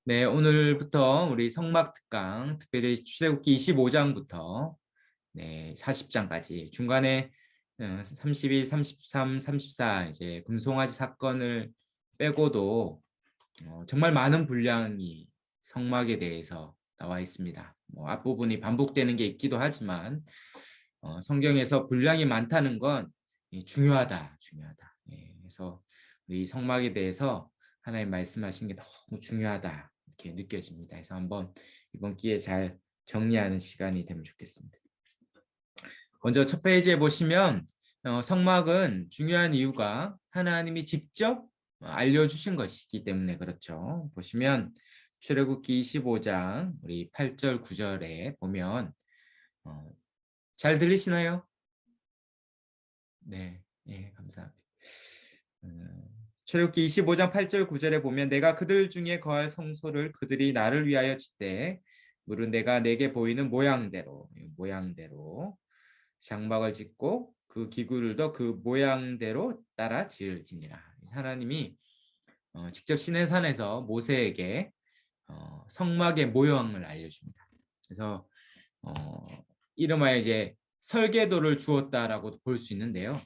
네, 오늘부터 우리 성막 특강, 특별히 출애굽기 25장부터 40장까지 중간에 32, 33, 34 이제 금송아지 사건을 빼고도 정말 많은 분량이 성막에 대해서 나와 있습니다. 뭐 앞부분이 반복되는 게 있기도 하지만 성경에서 분량이 많다는 건 중요하다. 예, 그래서 우리 성막에 대해서 하나님 말씀하신 게 너무 중요하다 이렇게 느껴집니다. 그래서 한번 이번 기회에 잘 정리하는 시간이 되면 좋겠습니다. 먼저 첫 페이지에 보시면 성막은 중요한 이유가 하나님이 직접 알려주신 것이기 때문에 그렇죠. 보시면 출애굽기 25장 우리 8절 9절에 보면 어, 잘 들리시나요? 네, 예, 감사합니다. 출애굽기 25장 8절 9절에 보면 내가 그들 중에 거할 성소를 그들이 나를 위하여 짓되 물은 내가 내게 보이는 모양대로 장막을 짓고 그 기구들도 그 모양대로 따라 지을지니라. 하나님이 직접 시내산에서 모세에게 성막의 모형을 알려줍니다. 그래서 어, 이름하여 이제 설계도를 주었다라고 볼 수 있는데요.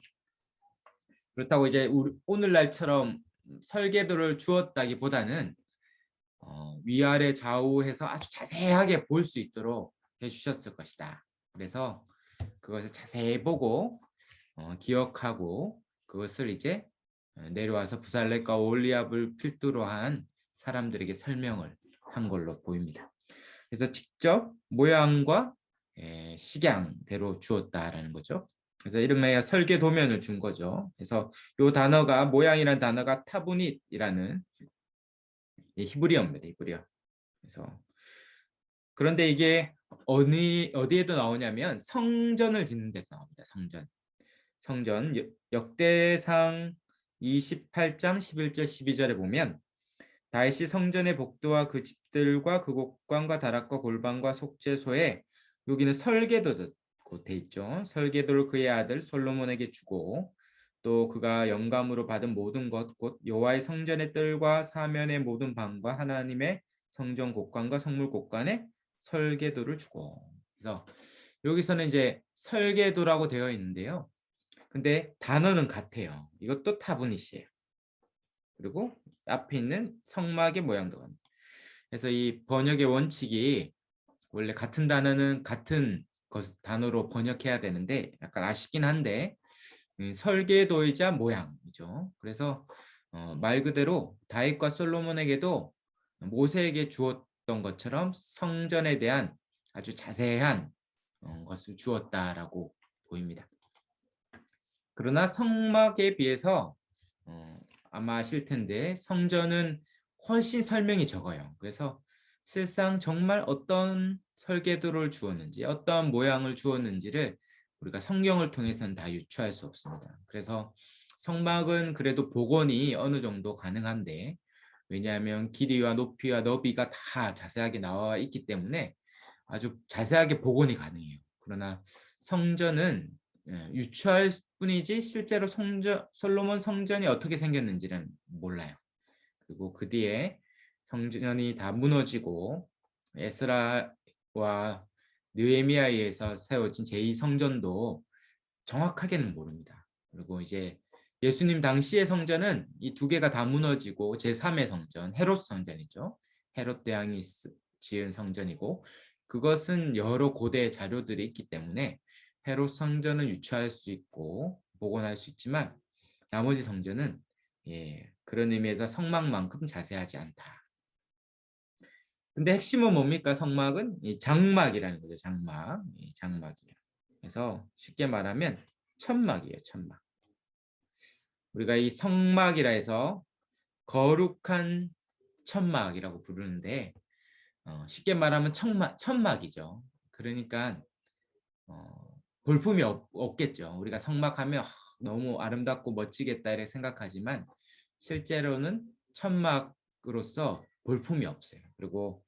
그렇다고 이제 오늘날처럼 설계도를 주었다기보다는 위아래 좌우해서 아주 자세하게 볼 수 있도록 해주셨을 것이다. 그래서 그것을 자세히 보고 기억하고 그것을 이제 내려와서 부살렛과 올리압을 필두로 한 사람들에게 설명을 한 걸로 보입니다. 그래서 직접 모양과 식양대로 주었다라는 거죠. 그래서 이름하여 설계 도면을 준 거죠. 그래서 이 단어가 모양이라는 단어가 타부닛이라는 히브리어입니다. 히브리어. 그래서 그런데 이게 어디에도 나오냐면 성전을 짓는 데 나옵니다. 성전 역대상 28장 11절 12절에 보면 다윗이 성전의 복도와 그 집들과 그 곡관과 다락과 골방과 속죄소에 여기는 설계도도 돼 있죠. 설계도를 그의 아들 솔로몬에게 주고 또 그가 영감으로 받은 모든 것 곧 여호와의 성전의 뜰과 사면의 모든 방과 하나님의 성전 곡관과 성물 곡관에 설계도를 주고. 그래서 여기서는 이제 설계도라고 되어 있는데요. 근데 단어는 같아요. 이것도 타브닛이에요. 그리고 앞에 있는 성막의 모양도 같아요. 그래서 이 번역의 원칙이 원래 같은 단어는 같은 단어로 번역해야 되는데 약간 아쉽긴 한데 설계도이자 모양이죠. 그래서 말 그대로 다윗과 솔로몬에게도 모세에게 주었던 것처럼 성전에 대한 아주 자세한 것을 주었다라고 보입니다. 그러나 성막에 비해서 아마 아실 텐데 성전은 훨씬 설명이 적어요. 그래서 실상 정말 어떤 설계도를 주었는지 어떤 모양을 주었는지를 우리가 성경을 통해서는 다 유추할 수 없습니다. 그래서 성막은 그래도 복원이 어느 정도 가능한데 왜냐하면 길이와 높이와 너비가 다 자세하게 나와 있기 때문에 아주 자세하게 복원이 가능해요. 그러나 성전은 유추할 뿐이지 실제로 솔로몬 성전이 어떻게 생겼는지는 몰라요. 그리고 그 뒤에 성전이 다 무너지고 에스라와 느헤미야에서 세워진 제2성전도 정확하게는 모릅니다. 그리고 이제 예수님 당시의 성전은 이 두 개가 다 무너지고 제3의 성전, 헤롯 성전이죠. 헤롯 대왕이 지은 성전이고 그것은 여러 고대 자료들이 있기 때문에 헤롯 성전은 유추할 수 있고 복원할 수 있지만 나머지 성전은 그런 의미에서 성막만큼 자세하지 않다. 근데 핵심은 뭡니까? 성막은 이 장막이라는 거죠. 장막이에요. 그래서 쉽게 말하면 천막이에요. 천막. 우리가 이 성막이라 해서 거룩한 천막이라고 부르는데 쉽게 말하면 천막이죠. 그러니까 볼품이 없겠죠. 우리가 성막하면 너무 아름답고 멋지겠다 이렇게 생각하지만 실제로는 천막으로서 볼품이 없어요. 그리고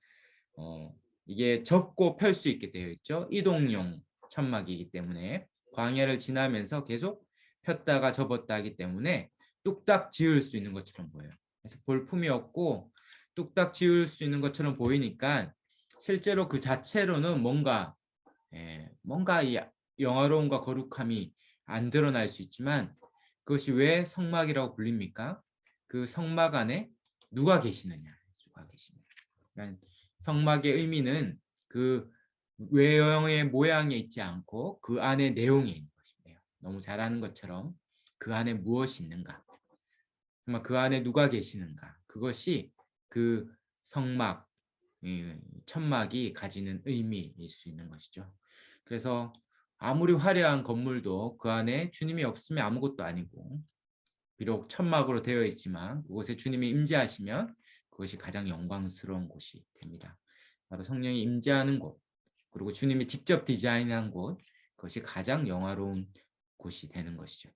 이게 접고 펼 수 있게 되어 있죠. 이동용 천막이기 때문에 광야를 지나면서 계속 폈다가 접었다 하기 때문에 뚝딱 지을 수 있는 것처럼 보여요. 그래서 볼품이 없고 뚝딱 지을 수 있는 것처럼 보이니까 실제로 그 자체로는 뭔가 이 영화로움과 거룩함이 안 드러날 수 있지만 그것이 왜 성막이라고 불립니까? 그 성막 안에 누가 계시느냐, 누가 계시느냐. 그러니까 성막의 의미는 그 외형의 모양에 있지 않고 그 안에 내용에 있는 것이에요. 너무 잘 아는 것처럼 그 안에 무엇이 있는가, 정말 그 안에 누가 계시는가, 그것이 그 성막, 천막이 가지는 의미일 수 있는 것이죠. 그래서 아무리 화려한 건물도 그 안에 주님이 없으면 아무것도 아니고, 비록 천막으로 되어 있지만 그곳에 주님이 임재하시면 그것이 가장 영광스러운 곳이 됩니다. 바로 성령이 임재하는 곳, 그리고 주님이 직접 디자인한 곳, 그것이 가장 영화로운 곳이 되는 것이죠.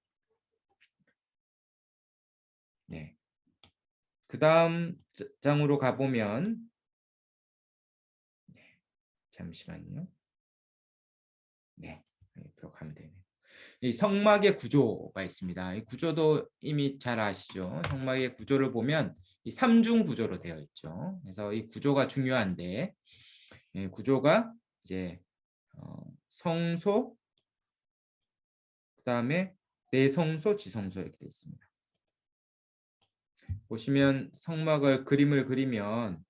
네. 그 다음 장으로 가보면, 잠시만요. 네, 들어가면 되네요. 이 성막의 구조가 있습니다. 이 구조도 이미 잘 아시죠? 성막의 구조를 보면 이 삼중 구조로 되어 있죠. 그래서 이 구조가 중요한데, 구조가 이제 성소, 그다음에 내성소, 지성소 이렇게 되어 있습니다. 보시면 성막을 그림을 그리면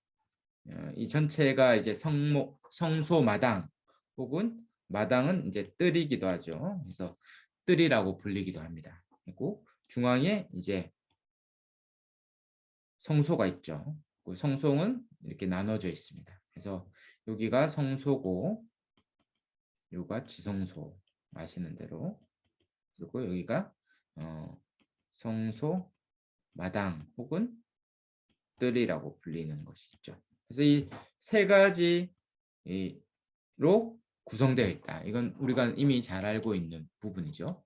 이 전체가 이제 성소 마당, 혹은 마당은 이제 뜰이기도 하죠. 그래서 뜰이라고 불리기도 합니다. 그리고 중앙에 이제 성소가 있죠. 그 성소는 이렇게 나눠져 있습니다. 그래서 여기가 성소고, 여기가 지성소, 아시는 대로. 그리고 여기가 성소 마당 혹은 뜰이라고 불리는 것이죠. 그래서 이 세 가지로 구성되어 있다. 이건 우리가 이미 잘 알고 있는 부분이죠.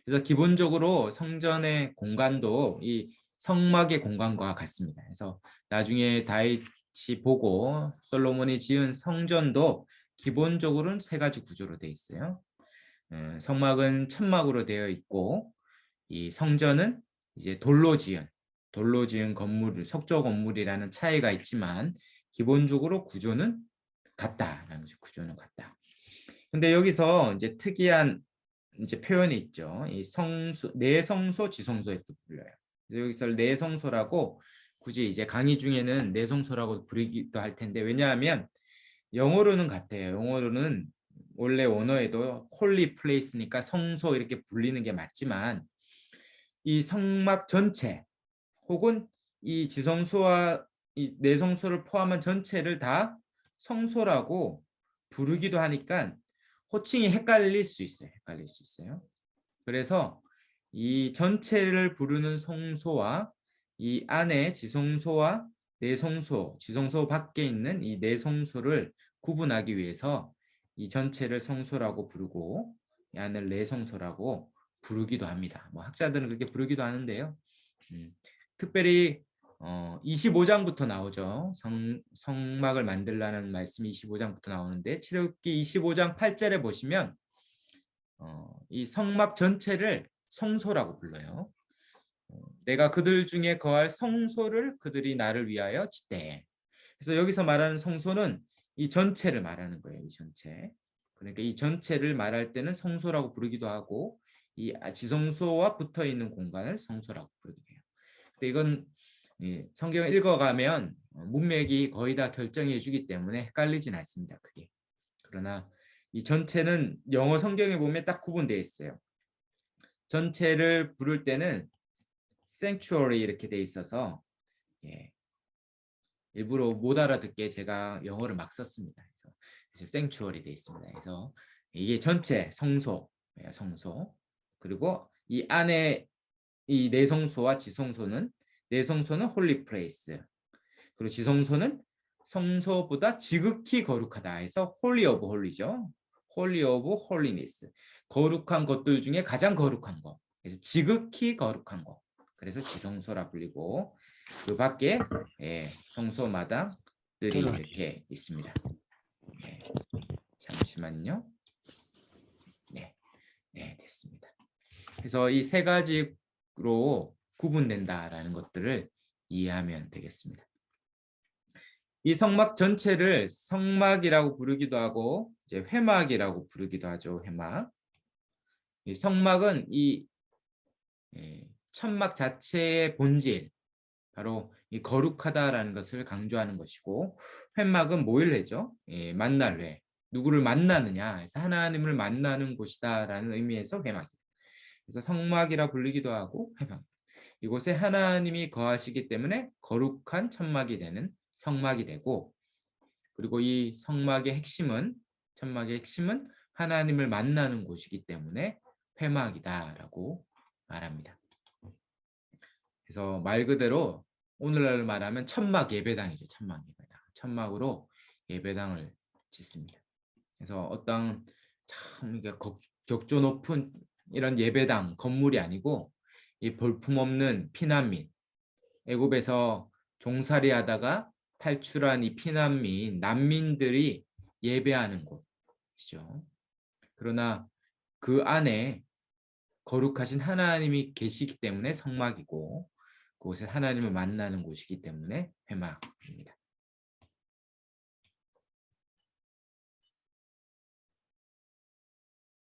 그래서 기본적으로 성전의 공간도 이 성막의 공간과 같습니다. 그래서 나중에 다윗이 보고 솔로몬이 지은 성전도 기본적으로는 세 가지 구조로 되어 있어요. 성막은 천막으로 되어 있고, 이 성전은 이제 돌로 지은 건물, 석조 건물이라는 차이가 있지만 기본적으로 구조는 같다라는 거죠. 구조는 같다. 근데 여기서 이제 특이한 이제 표현이 있죠. 이 내성소, 지성소 이렇게 불려요. 여기서 내성소라고 굳이 이제 강의 중에는 내성소라고 부르기도 할 텐데, 왜냐하면 영어로는 같아요. 영어로는 원래 원어에도 홀리 플레이스니까 성소 이렇게 불리는 게 맞지만, 이 성막 전체 혹은 이 지성소와 이 내성소를 포함한 전체를 다 성소라고 부르기도 하니까 호칭이 헷갈릴 수 있어요. 그래서 이 전체를 부르는 성소와 이 안에 지성소와 내성소, 지성소 밖에 있는 이 내성소를 구분하기 위해서 이 전체를 성소라고 부르고 이 안을 내성소라고 부르기도 합니다. 뭐 학자들은 그렇게 부르기도 하는데요. 특별히 25장부터 나오죠. 성막을 만들라는 말씀이 25장부터 나오는데, 출애굽기 25장 8절에 보시면 이 성막 전체를 성소라고 불러요. 내가 그들 중에 거할 성소를 그들이 나를 위하여 짓되. 그래서 여기서 말하는 성소는 이 전체를 말하는 거예요. 이 전체. 그러니까 이 전체를 말할 때는 성소라고 부르기도 하고, 이 지성소와 붙어 있는 공간을 성소라고 부르기도 해요. 근데 이건 성경을 읽어가면 문맥이 거의 다 결정해 주기 때문에 헷갈리진 않습니다. 크게. 그러나 이 전체는 영어 성경에 보면 딱 구분되어 있어요. 전체를 부를 때는 sanctuary 이렇게 돼 있어서 일부러 못 알아듣게 제가 영어를 막 썼습니다. 그래서 sanctuary 돼 있습니다. 그래서 이게 전체 성소. 그리고 이 안에 이 내성소와 지성소는, 내성소는 holy place, 그리고 지성소는 성소보다 지극히 거룩하다 해서 holy of holy죠. holy of holiness. 거룩한 것들 중에 가장 거룩한 것. 그래서 지극히 거룩한 것. 그래서 지성소라 불리고, 그 밖에 성소마다 들이 이렇게 있습니다. 잠시만요. 네, 됐습니다. 그래서 이 세 가지로 구분된다라는 것들을 이해하면 되겠습니다. 이 성막 전체를 성막이라고 부르기도 하고 이제 회막이라고 부르기도 하죠. 회막. 이 성막은 이 천막 자체의 본질, 바로 이 거룩하다라는 것을 강조하는 것이고, 회막은 뭐를 해죠? 만날 회. 누구를 만나느냐, 그래서 하나님을 만나는 곳이다라는 의미에서 회막. 그래서 성막이라 불리기도 하고 회막. 이곳에 하나님이 거하시기 때문에 거룩한 천막이 되는 성막이 되고, 그리고 이 성막의 핵심은, 천막의 핵심은 하나님을 만나는 곳이기 때문에 회막이다라고 말합니다. 그래서 말 그대로 오늘날 말하면 천막 예배당이죠. 천막 예배당. 천막으로 예배당을 짓습니다. 그래서 어떤 참 격조 높은 이런 예배당 건물이 아니고, 이 볼품없는 피난민, 애굽에서 종살이 하다가 탈출한 이 피난민, 난민들이 예배하는 곳이죠. 그러나 그 안에 거룩하신 하나님이 계시기 때문에 성막이고, 그곳에 하나님을 만나는 곳이기 때문에 회막입니다.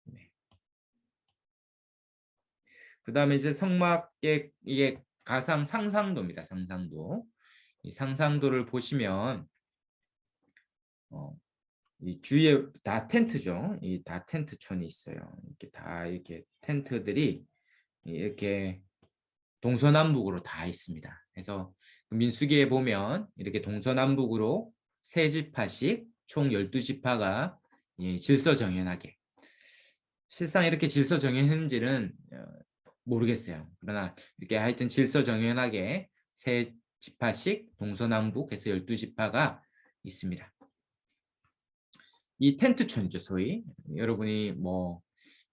네. 그 다음에 이제 성막의 이게 가상 상상도입니다. 상상도. 이 상상도를 보시면 이 주위에 다 텐트죠. 이 다 텐트촌이 있어요. 이렇게 다 이렇게 텐트들이 이렇게 동서남북으로 다 있습니다. 그래서 민수기에 보면 이렇게 동서남북으로 세 지파씩 총 12지파가 질서정연하게, 실상 이렇게 질서정연한지는 모르겠어요. 그러나 이렇게 하여튼 질서정연하게 세 지파씩 동서남북 해서 12지파가 있습니다. 이 텐트촌이죠, 소위. 여러분이 뭐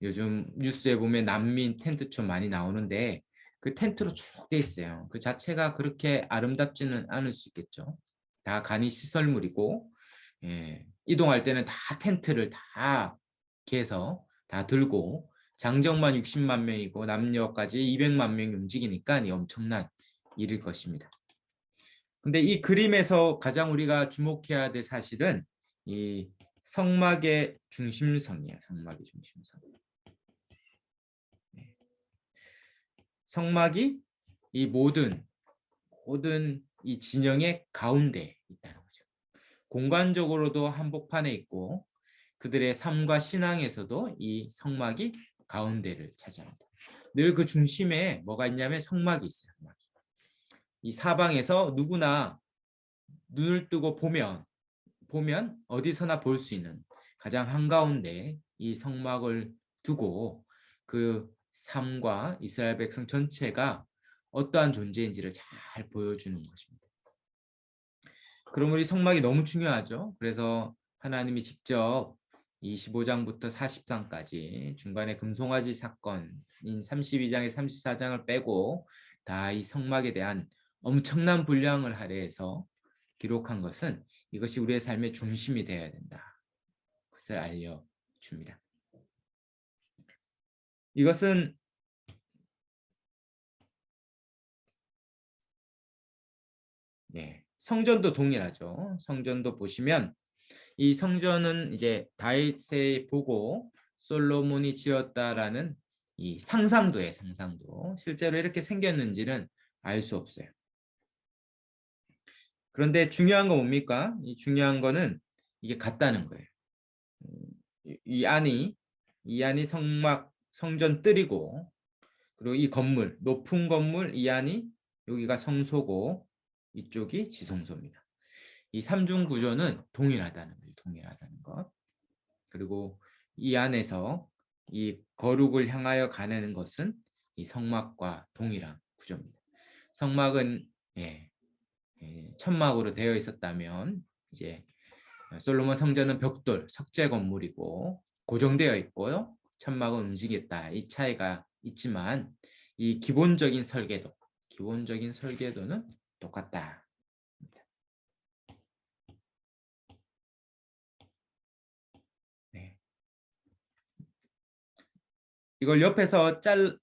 요즘 뉴스에 보면 난민 텐트촌 많이 나오는데, 그 텐트로 쭉 돼 있어요. 그 자체가 그렇게 아름답지는 않을 수 있겠죠. 다 간이 시설물이고, 이동할 때는 다 텐트를 다 개서 다 들고, 장정만 60만 명이고 남녀까지 200만 명이 움직이니까 엄청난 일일 것입니다. 근데 이 그림에서 가장 우리가 주목해야 될 사실은 이 성막의 중심선이에요. 성막의 중심선. 네. 성막이 이 모든 이 진영의 가운데 있다는 거죠. 공간적으로도 한복판에 있고, 그들의 삶과 신앙에서도 이 성막이 가운데를 차지합니다. 늘 그 중심에 뭐가 있냐면 성막이 있어요. 성막이. 이 사방에서 누구나 눈을 뜨고 보면 어디서나 볼 수 있는 가장 한가운데 이 성막을 두고, 그 삶과 이스라엘 백성 전체가 어떠한 존재인지를 잘 보여주는 것입니다. 그러므로 이 성막이 너무 중요하죠. 그래서 하나님이 직접 25장부터 40장까지 중간에 금송아지 사건인 32장에 34장을 빼고 다 이 성막에 대한 엄청난 분량을 할애해서 기록한 것은 이것이 우리의 삶의 중심이 되어야 된다. 그것을 알려줍니다. 이것은 성전도 동일하죠. 성전도 보시면 이 성전은 이제 다윗이 보고 솔로몬이 지었다라는 이 상상도예요. 상상도. 실제로 이렇게 생겼는지는 알 수 없어요. 그런데 중요한 건 뭡니까? 이 중요한 거는 이게 같다는 거예요. 이 안이 성막 성전 뜰이고, 그리고 이 건물, 높은 건물 이 안이, 여기가 성소고 이쪽이 지성소입니다. 이 삼중 구조는 동일하다는 거예요. 동일하다는 것. 그리고 이 안에서 이 거룩을 향하여 가는 것은 이 성막과 동일한 구조입니다. 성막은 천막으로 되어 있었다면, 이제 솔로몬 성전은 벽돌, 석재 건물이고 고정되어 있고요. 천막은 움직였다. 이 차이가 있지만 이 기본적인 설계도는 똑같다. 네. 이걸 옆에서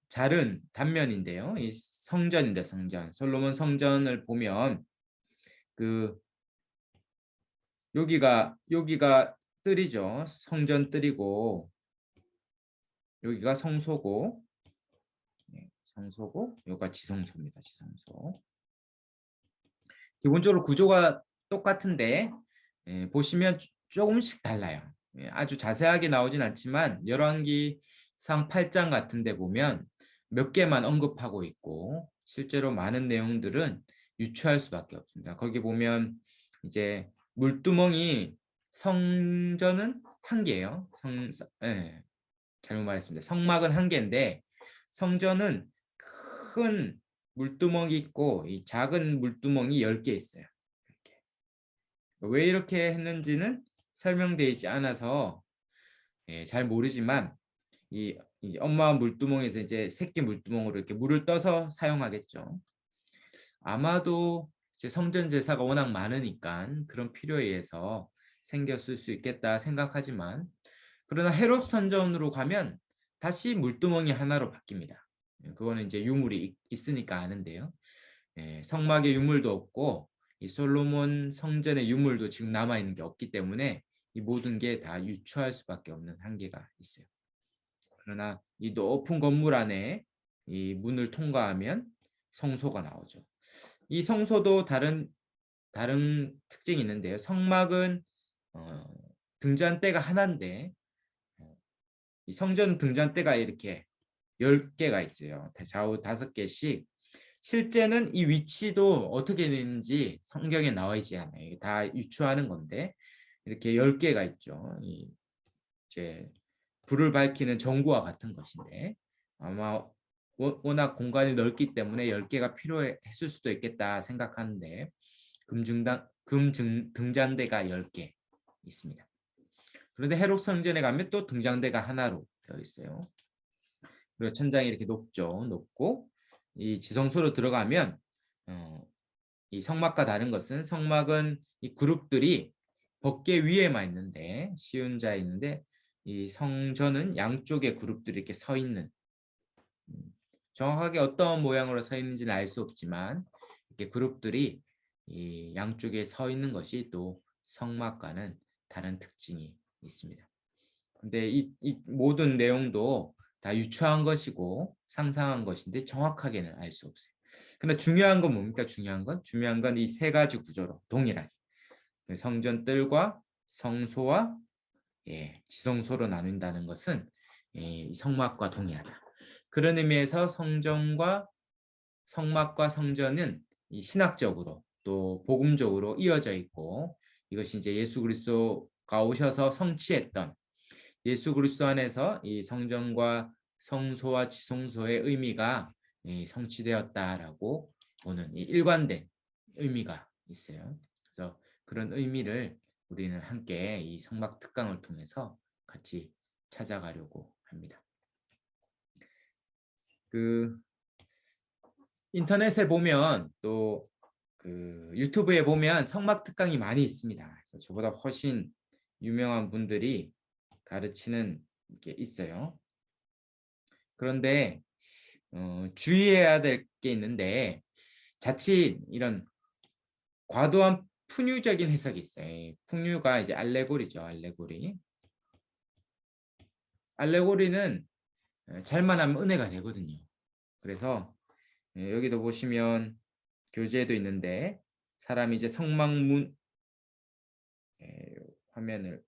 자른 단면인데요. 이 성전인데 성전. 솔로몬 성전을 보면 그 여기가 뜰이죠. 성전 뜰이고 여기가 성소고 성소고 여기가 지성소입니다. 지성소. 기본적으로 구조가 똑같은데 보시면 조금씩 달라요. 아주 자세하게 나오진 않지만 열왕기상 8장 같은 데 보면 몇 개만 언급하고 있고 실제로 많은 내용들은 유추할 수밖에 없습니다. 거기 보면 이제 물두멍이 성전은 한 개예요. 잘못 말했습니다. 성막은 한 개인데 성전은 큰 물두멍이 있고 이 작은 물두멍이 10개 있어요. 이렇게. 왜 이렇게 했는지는 설명되어 있지 않아서 잘 모르지만 이 엄마 물두멍에서 이제 새끼 물두멍으로 이렇게 물을 떠서 사용하겠죠. 아마도 이제 성전 제사가 워낙 많으니까 그런 필요에 의해서 생겼을 수 있겠다 생각하지만 그러나 헤롯 선전으로 가면 다시 물두멍이 하나로 바뀝니다. 그거는 이제 유물이 있으니까 아는데요. 성막에 유물도 없고 이 솔로몬 성전의 유물도 지금 남아 있는 게 없기 때문에 이 모든 게 다 유추할 수밖에 없는 한계가 있어요. 그러나 이 높은 건물 안에 이 문을 통과하면 성소가 나오죠. 이 성소도 다른 특징이 있는데요. 성막은 등잔대가 하나인데 이 성전 등잔대가 이렇게 10개가 있어요. 좌우 5개씩. 실제는 이 위치도 어떻게 되는지 성경에 나와 있지 않아요. 다 유추하는 건데 이렇게 10개가 있죠. 이제 불을 밝히는 전구와 같은 것인데 아마 워낙 공간이 넓기 때문에 10개가 필요했을 수도 있겠다 생각하는데 등잔대가 10개 있습니다. 그런데 헤롯 성전에 가면 또 등잔대가 하나로 되어 있어요. 그리고 천장이 이렇게 높고 이 지성소로 들어가면 이 성막과 다른 것은 성막은 이 그룹들이 법궤 위에만 있는데 쉬운 자에 있는데 이 성전은 양쪽에 그룹들이 이렇게 서 있는 정확하게 어떤 모양으로 서 있는지는 알 수 없지만 이렇게 그룹들이 이 양쪽에 서 있는 것이 또 성막과는 다른 특징이 있습니다. 근데 이 모든 내용도 다 유추한 것이고 상상한 것인데 정확하게는 알 수 없어요. 근데 중요한 건 뭡니까? 중요한 건 이 세 가지 구조로 동일하게 성전 뜰과 성소와 지성소로 나눈다는 것은 성막과 동일하다. 그런 의미에서 성막과 성전은 이 신학적으로 또 복음적으로 이어져 있고 이것이 이제 예수 그리스도가 오셔서 성취했던 예수 그리스도 안에서 이 성전과 성소와 지성소의 의미가 성취되었다라고 보는 이 일관된 의미가 있어요. 그래서 그런 의미를 우리는 함께 이 성막 특강을 통해서 같이 찾아가려고 합니다. 그 인터넷에 보면 또 그 유튜브에 보면 성막 특강이 많이 있습니다. 그래서 저보다 훨씬 유명한 분들이 가르치는 게 있어요. 그런데 주의해야 될 게 있는데 자칫 이런 과도한 풍유적인 해석이 있어요. 풍유가 이제 알레고리죠. 알레고리는 잘만 하면 은혜가 되거든요. 그래서 여기도 보시면 교재에도 있는데 사람이 이제 성막문 화면을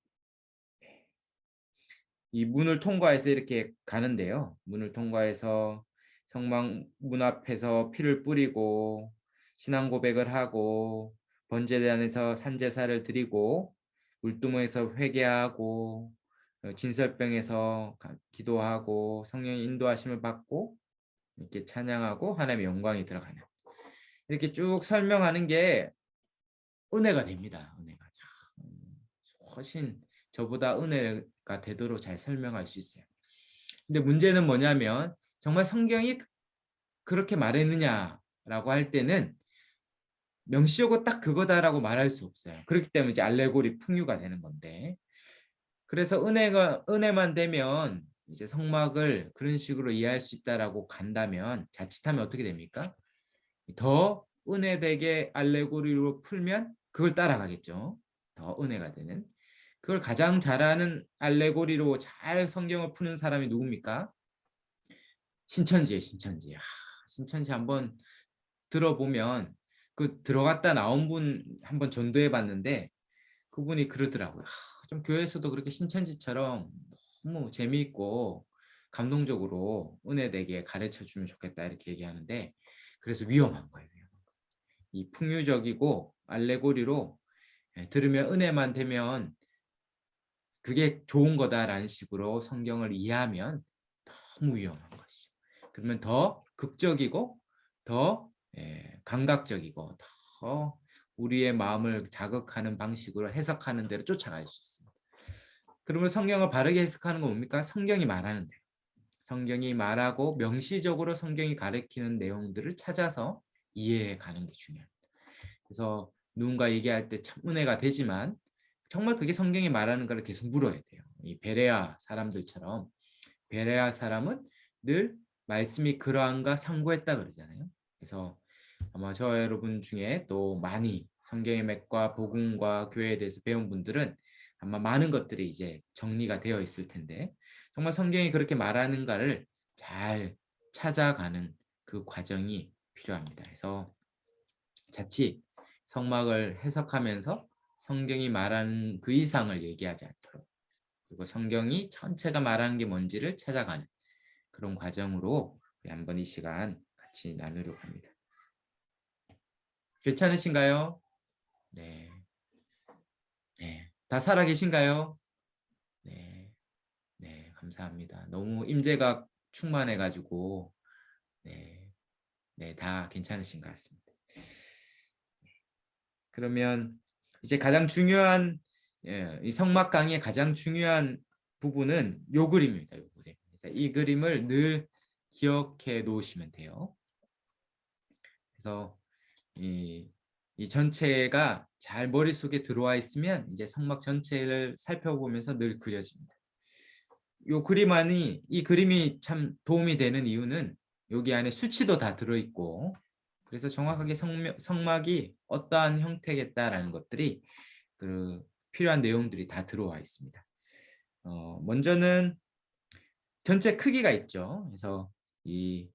이 문을 통과해서 이렇게 가는데요. 문을 통과해서 성막 문 앞에서 피를 뿌리고 신앙 고백을 하고 번제단에서 산제사를 드리고 물두멍에서 회개하고 진설병에서 기도하고 성령의 인도하심을 받고 이렇게 찬양하고 하나님의 영광이 들어가는 이렇게 쭉 설명하는 게 은혜가 됩니다. 은혜가 훨씬 저보다 은혜가 되도록 잘 설명할 수 있어요. 근데 문제는 뭐냐면 정말 성경이 그렇게 말했느냐라고 할 때는 명시적으로 딱 그거다라고 말할 수 없어요. 그렇기 때문에 이제 알레고리 풍유가 되는 건데 그래서 은혜만 되면 이제 성막을 그런 식으로 이해할 수 있다라고 간다면 자칫하면 어떻게 됩니까? 더 은혜되게 알레고리로 풀면 그걸 따라가겠죠. 더 은혜가 되는. 그걸 가장 잘하는 알레고리로 잘 성경을 푸는 사람이 누굽니까? 신천지예요, 신천지. 신천지 한번 들어보면 그 들어갔다 나온 분 한번 전도해 봤는데 그분이 그러더라고요. 좀 교회에서도 그렇게 신천지처럼 너무 재미있고 감동적으로 은혜되게 가르쳐 주면 좋겠다 이렇게 얘기하는데 그래서 위험한 거예요. 이 풍류적이고 알레고리로 들으면 은혜만 되면 그게 좋은 거다라는 식으로 성경을 이해하면 너무 위험한 것이죠. 그러면 더 극적이고 더 감각적이고 더 우리의 마음을 자극하는 방식으로 해석하는 대로 쫓아갈 수 있습니다. 그러면 성경을 바르게 해석하는 건 뭡니까? 성경이 말하는 대로. 성경이 말하고 명시적으로 성경이 가르치는 내용들을 찾아서 이해해 가는 게 중요합니다. 그래서 누군가 얘기할 때 참 은혜가 되지만 정말 그게 성경이 말하는 걸 계속 물어야 돼요. 이 베레아 사람들처럼 베레아 사람은 늘 말씀이 그러한가 상고했다 그러잖아요. 그래서 아마 저 여러분 중에 또 많이 성경의 맥과 복음과 교회에 대해서 배운 분들은 아마 많은 것들이 이제 정리가 되어 있을 텐데 정말 성경이 그렇게 말하는가를 잘 찾아가는 그 과정이 필요합니다. 그래서 자칫 성막을 해석하면서 성경이 말하는 그 이상을 얘기하지 않도록 그리고 성경이 전체가 말하는 게 뭔지를 찾아가는 그런 과정으로 우리 한번 이 시간 같이 나누려고 합니다. 괜찮으신가요? 네. 네. 다 살아계신가요? 네. 네, 감사합니다. 너무 임재가 충만해가지고 네, 네, 다 괜찮으신 것 같습니다. 그러면 이제 가장 중요한 이 성막 강의의 가장 중요한 부분은 요 그림입니다. 요 그림. 그래서 이 그림을 늘 기억해 놓으시면 돼요. 그래서 이 전체가 잘 머릿속에 들어와 있으면 이제 성막 전체를 살펴보면서 늘 그려집니다. 요 그림 안이 이 그림이 참 도움이 되는 이유는 여기 안에 수치도 다 들어있고 그래서 정확하게 성막이 어떠한 형태겠다라는 것들이 그 필요한 내용들이 다 들어와 있습니다. 먼저는 전체 크기가 있죠. 그래서 이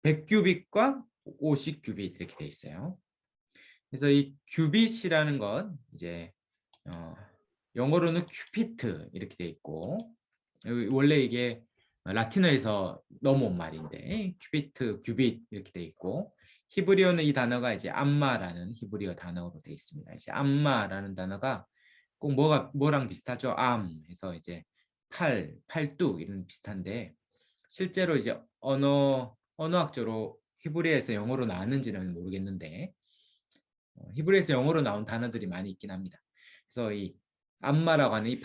100규빗과 50규빗 이렇게 돼 있어요. 그래서 이 규빗이라는 건 이제 영어로는 큐피트 이렇게 돼 있고 원래 이게 라틴어에서 넘어온 말인데 큐비트, 규빗 이렇게 돼 있고 히브리어는 이 단어가 이제 암마라는 히브리어 단어로 돼 있습니다. 이제 암마라는 단어가 꼭 뭐랑 비슷하죠? 암 해서 이제 팔뚝 이런 비슷한데 실제로 이제 언어학적으로 히브리어에서 영어로 나왔는지는 모르겠는데 히브리어에서 영어로 나온 단어들이 많이 있긴 합니다. 그래서 이 암마라고 하는 이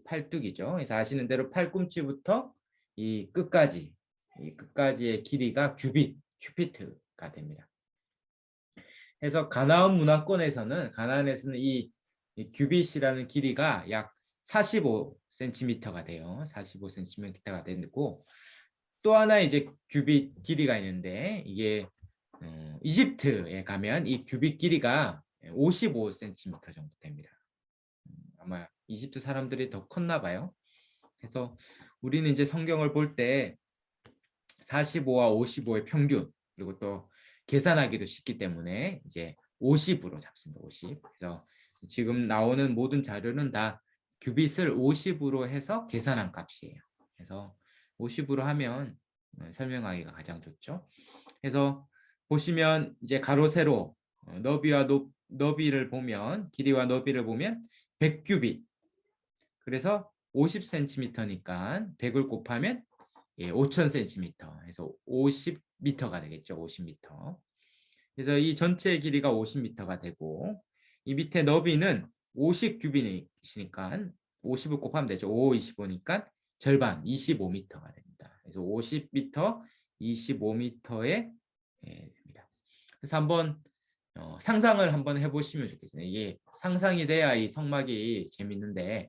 팔뚝이죠. 그래서 아시는 대로 팔꿈치부터 이 끝까지의 길이가 큐피트가 됩니다. 그래서 가나안에서는 이 규빗이라는 길이가 약 45cm가 돼요. 45cm가 되고 또 하나 이제 규빗 길이가 있는데 이게 이집트에 가면 이 규빗 길이가 55cm 정도 됩니다. 아마 이집트 사람들이 더 컸나 봐요. 그래서 우리는 이제 성경을 볼 때 45와 55의 평균 그리고 또 계산하기도 쉽기 때문에 이제 50으로 잡습니다. 50. 그래서 지금 나오는 모든 자료는 다 규빗을 50으로 해서 계산한 값이에요. 그래서 50으로 하면 설명하기가 가장 좋죠. 그래서 보시면 이제 가로 세로 너비를 보면 길이와 너비를 보면 100규빗. 그래서 50cm니까 100을 곱하면 5000cm 해서 50m가 되겠죠. 50m. 그래서 이 전체 길이가 50m가 되고 이 밑에 너비는 50규빗이니까 50을 곱하면 되죠. 5, 25니까 절반 25m가 됩니다. 그래서 50m, 25m에 됩니다. 그래서 한번 상상을 한번 해보시면 좋겠어요. 이게 상상이 돼야 이 성막이 재밌는데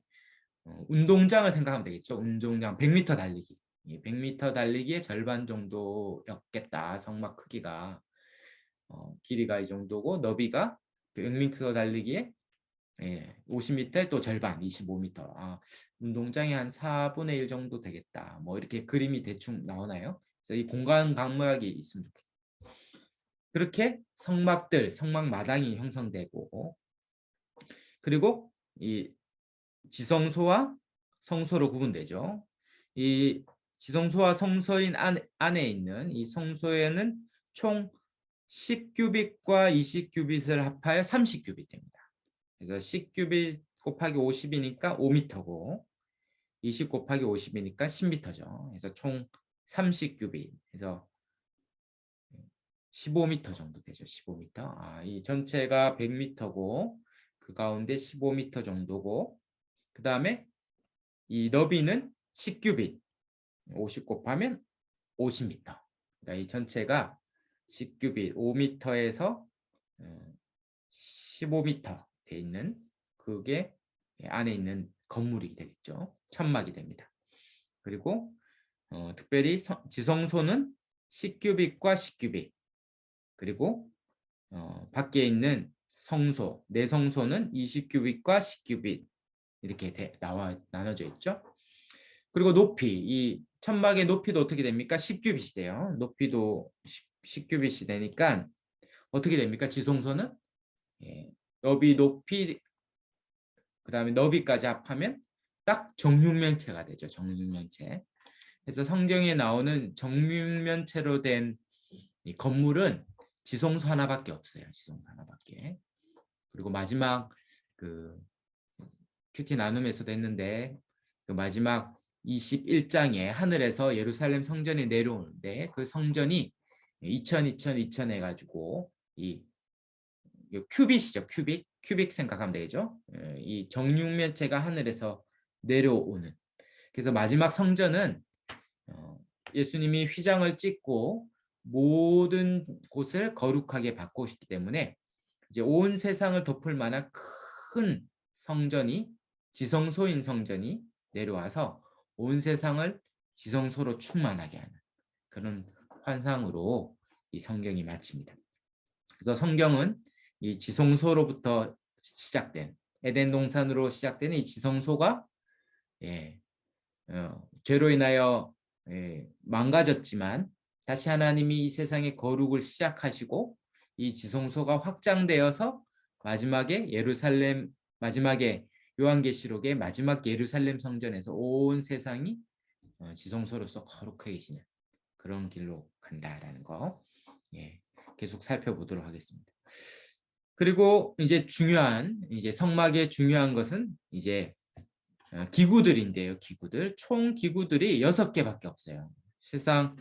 운동장을 생각하면 되겠죠. 운동장 100m 달리기. 100m 달리기의 절반 정도였겠다. 성막 크기가. 길이가 이 정도고 너비가 100m 달리기에 50m의 또 절반 25m. 운동장이 한 4분의 1 정도 되겠다. 뭐 이렇게 그림이 대충 나오나요? 그래서 이 공간 감각이 있으면 좋겠다. 그렇게 성막들, 성막 마당이 형성되고 그리고 이 지성소와 성소로 구분되죠. 이 지성소와 성소인 안에 있는 이 성소에는 총 10규빗과 20규빗을 합하여 30규빗 됩니다. 그래서 10규빗 곱하기 50이니까 5m고 20 곱하기 50이니까 10m죠. 그래서 총 30규빗. 그래서 15m 정도 되죠. 15m. 이 전체가 100m고 그 가운데 15m 정도고 그 다음에 이 너비는 10규빗. 50 곱하면 50m. 그러니까 이 전체가 10규빗 5m에서 15m 돼 있는 그게 안에 있는 건물이 되겠죠. 천막이 됩니다. 그리고 특별히 지성소는 10규빗과 10규빗 그리고 밖에 있는 성소, 내성소는 20규빗과 10규빗 이렇게 나눠져 있죠. 그리고 높이, 이 천막의 높이도 어떻게 됩니까? 10규빗이 돼요. 높이도 10규빗이 되니까 어떻게 됩니까? 지성소는 너비, 높이, 그 다음에 너비까지 합하면 딱 정육면체가 되죠. 정육면체. 그래서 성경에 나오는 정육면체로 된 이 건물은 지성소 하나밖에 없어요. 지성소 하나밖에. 그리고 마지막 그 큐티 나눔에서도 했는데 그 마지막 21장에 하늘에서 예루살렘 성전이 내려오는데 그 성전이 2000 해가지고 이 큐빗이죠. 큐빅 생각하면 되죠. 이 정육면체가 하늘에서 내려오는. 그래서 마지막 성전은 예수님이 휘장을 찍고 모든 곳을 거룩하게 바꾸셨기 때문에 이제 온 세상을 덮을 만한 큰 성전이 지성소인 성전이 내려와서 온 세상을 지성소로 충만하게 하는 그런 환상으로 이 성경이 마칩니다. 그래서 성경은 이 지성소로부터 시작된 에덴 동산으로 시작된 이 지성소가 죄로 인하여 망가졌지만 다시 하나님이 이 세상의 거룩을 시작하시고 이 지성소가 확장되어서 마지막에 요한계시록의 마지막 예루살렘 성전에서 온 세상이 지성소로서 거룩해지는 그런 길로 간다라는 거 계속 살펴보도록 하겠습니다. 그리고 이제 성막의 중요한 것은 이제 기구들인데요. 총 기구들이 6개밖에 없어요. 실상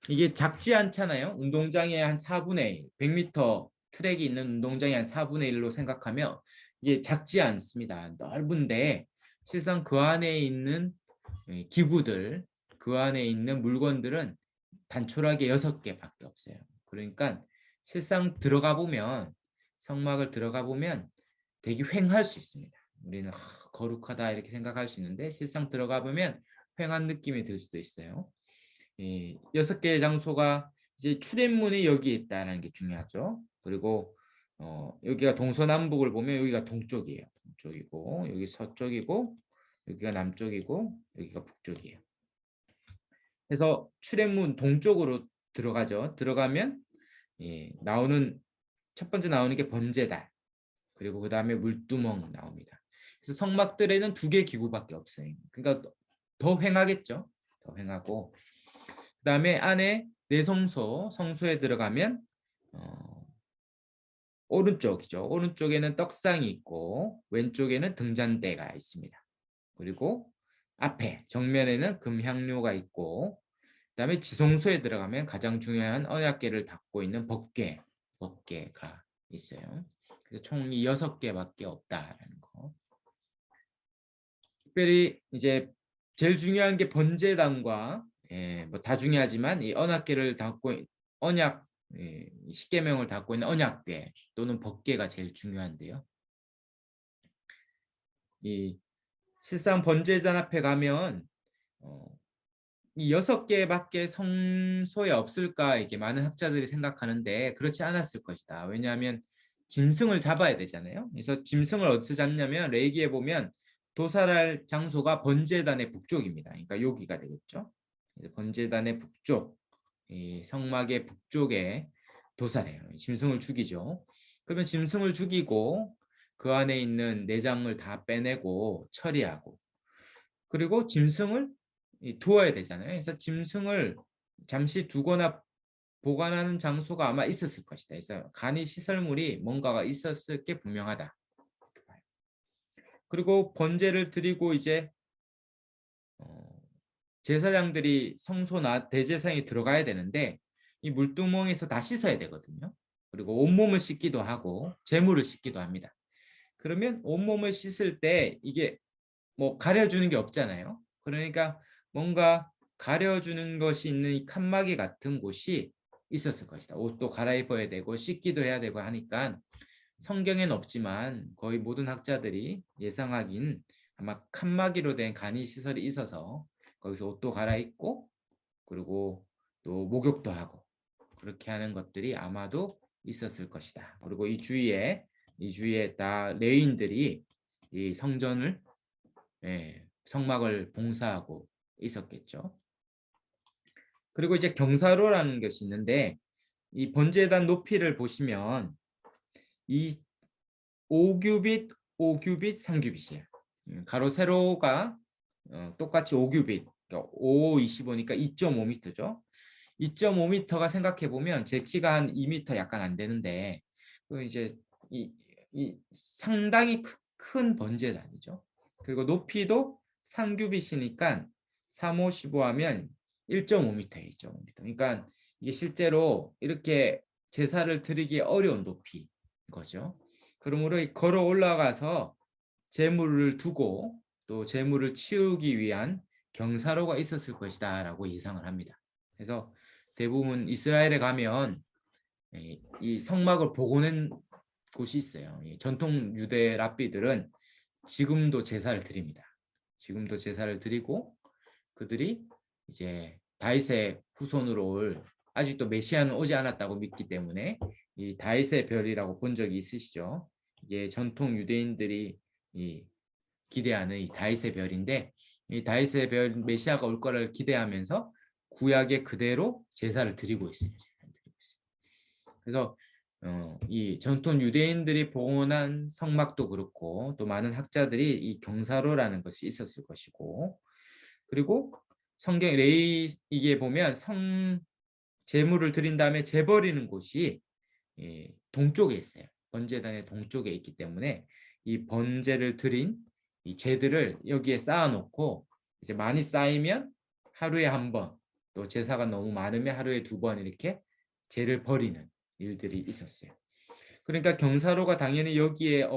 이게 작지 않잖아요. 운동장의 한 4분의 1, 100m 트랙이 있는 운동장의 한 4분의 1로 생각하면 이게 작지 않습니다. 넓은데 실상 그 안에 있는 기구들, 그 안에 있는 물건들은 단촐하게 6개밖에 없어요. 그러니까 실상 성막을 들어가 보면 되게 휑할 수 있습니다. 우리는 거룩하다 이렇게 생각할 수 있는데 실상 들어가 보면 휑한 느낌이 들 수도 있어요. 6개의 장소가 이제 출입문이 여기 있다는 게 중요하죠. 그리고 여기가 동서남북을 보면 여기가 동쪽이에요. 동쪽이고 여기 서쪽이고 여기가 남쪽이고 여기가 북쪽이에요. 그래서 출입문 동쪽으로 들어가죠. 들어가면 첫 번째 나오는 게 번제단 그리고 그 다음에 물두멍 나옵니다. 그래서 성막들에는 2개 기구밖에 없어요. 그러니까 더 휑하겠죠. 더 휑하고 그 다음에 안에 성소에 들어가면 오른쪽이죠. 오른쪽에는 떡상이 있고 왼쪽에는 등잔대가 있습니다. 그리고 앞에 정면에는 금향료가 있고 그 다음에 지성소에 들어가면 가장 중요한 언약궤를 닫고 있는 법궤가 있어요. 그래서 총 6개밖에 없다라는 거. 특별히 이제 제일 중요한 게 번제단과 뭐 다 중요하지만 이 언약궤를 닫고 십계명을 닫고 있는 언약궤 또는 법궤가 제일 중요한데요. 이 실상 번제단 앞에 가면 어, 이 6개밖에 성소에 없을까 이게 많은 학자들이 생각하는데 그렇지 않았을 것이다. 왜냐하면 짐승을 잡아야 되잖아요. 그래서 짐승을 어디서 잡냐면 레위기에 보면 도살할 장소가 번제단의 북쪽입니다. 그러니까 여기가 되겠죠. 번제단의 북쪽, 이 성막의 북쪽에 도살해요. 짐승을 죽이죠. 그러면 짐승을 죽이고 그 안에 있는 내장을 다 빼내고 처리하고 그리고 짐승을 두어야 되잖아요. 그래서 짐승을 잠시 두거나 보관하는 장소가 아마 있었을 것이다. 그래서 간이 시설물이 뭔가가 있었을 게 분명하다. 그리고 번제를 드리고 이제 제사장들이 성소나 대제사장이 들어가야 되는데 이 물두멍에서 다 씻어야 되거든요. 그리고 온몸을 씻기도 하고 재물을 씻기도 합니다. 그러면 온몸을 씻을 때 이게 뭐 가려주는 게 없잖아요. 그러니까 뭔가 가려주는 것이 있는 이 칸막이 같은 곳이 있었을 것이다. 옷도 갈아입어야 되고 씻기도 해야 되고 하니까 성경에는 없지만 거의 모든 학자들이 예상하긴 아마 칸막이로 된 간이 시설이 있어서 거기서 옷도 갈아입고 그리고 또 목욕도 하고 그렇게 하는 것들이 아마도 있었을 것이다. 그리고 이 주위에 다 레위인들이 이 성전을 성막을 봉사하고 있었겠죠. 그리고 이제 경사로라는 것이 있는데 이 번제단 높이를 보시면 이 5규빗, 5규빗, 3규빗이에요. 가로 세로가 똑같이 5규빗, 그러니까 5, 25니까 2.5m죠. 2.5m가 생각해 보면 제 키가 한 2m 약간 안 되는데 그 이제 이 상당히 큰 번제단이죠. 그리고 높이도 3규빗이니까 3, 5, 15 하면 1.5m에 1.5m. 그러니까 이게 실제로 이렇게 제사를 드리기 어려운 높이인 거죠. 그러므로 걸어 올라가서 재물을 두고 또 재물을 치우기 위한 경사로가 있었을 것이다라고 예상을 합니다. 그래서 대부분 이스라엘에 가면 이 성막을 복원한 곳이 있어요. 전통 유대 랍비들은 지금도 제사를 드립니다. 지금도 제사를 드리고 그들이 이제 다윗의 후손으로 올 아직도 메시아는 오지 않았다고 믿기 때문에 이 다윗의 별이라고 본 적이 있으시죠? 이게 전통 유대인들이 이 기대하는 이 다윗의 별인데 이 다윗의 별 메시아가 올 거를 기대하면서 구약에 그대로 제사를 드리고 있어요. 그래서 이 전통 유대인들이 봉헌한 성막도 그렇고 또 많은 학자들이 이 경사로라는 것이 있었을 것이고 그리고 성경 레위기에 보면 성 제물을 드린 다음에 재버리는 곳이 동쪽에 있어요. 번제단의 동쪽에 있기 때문에 이 번제를 드린 이 재들을 여기에 쌓아놓고 이제 많이 쌓이면 하루에 한 번, 또 제사가 너무 많으면 하루에 2번 이렇게 재를 버리는 일들이 있었어요. 그러니까 경사로가 당연히 여기에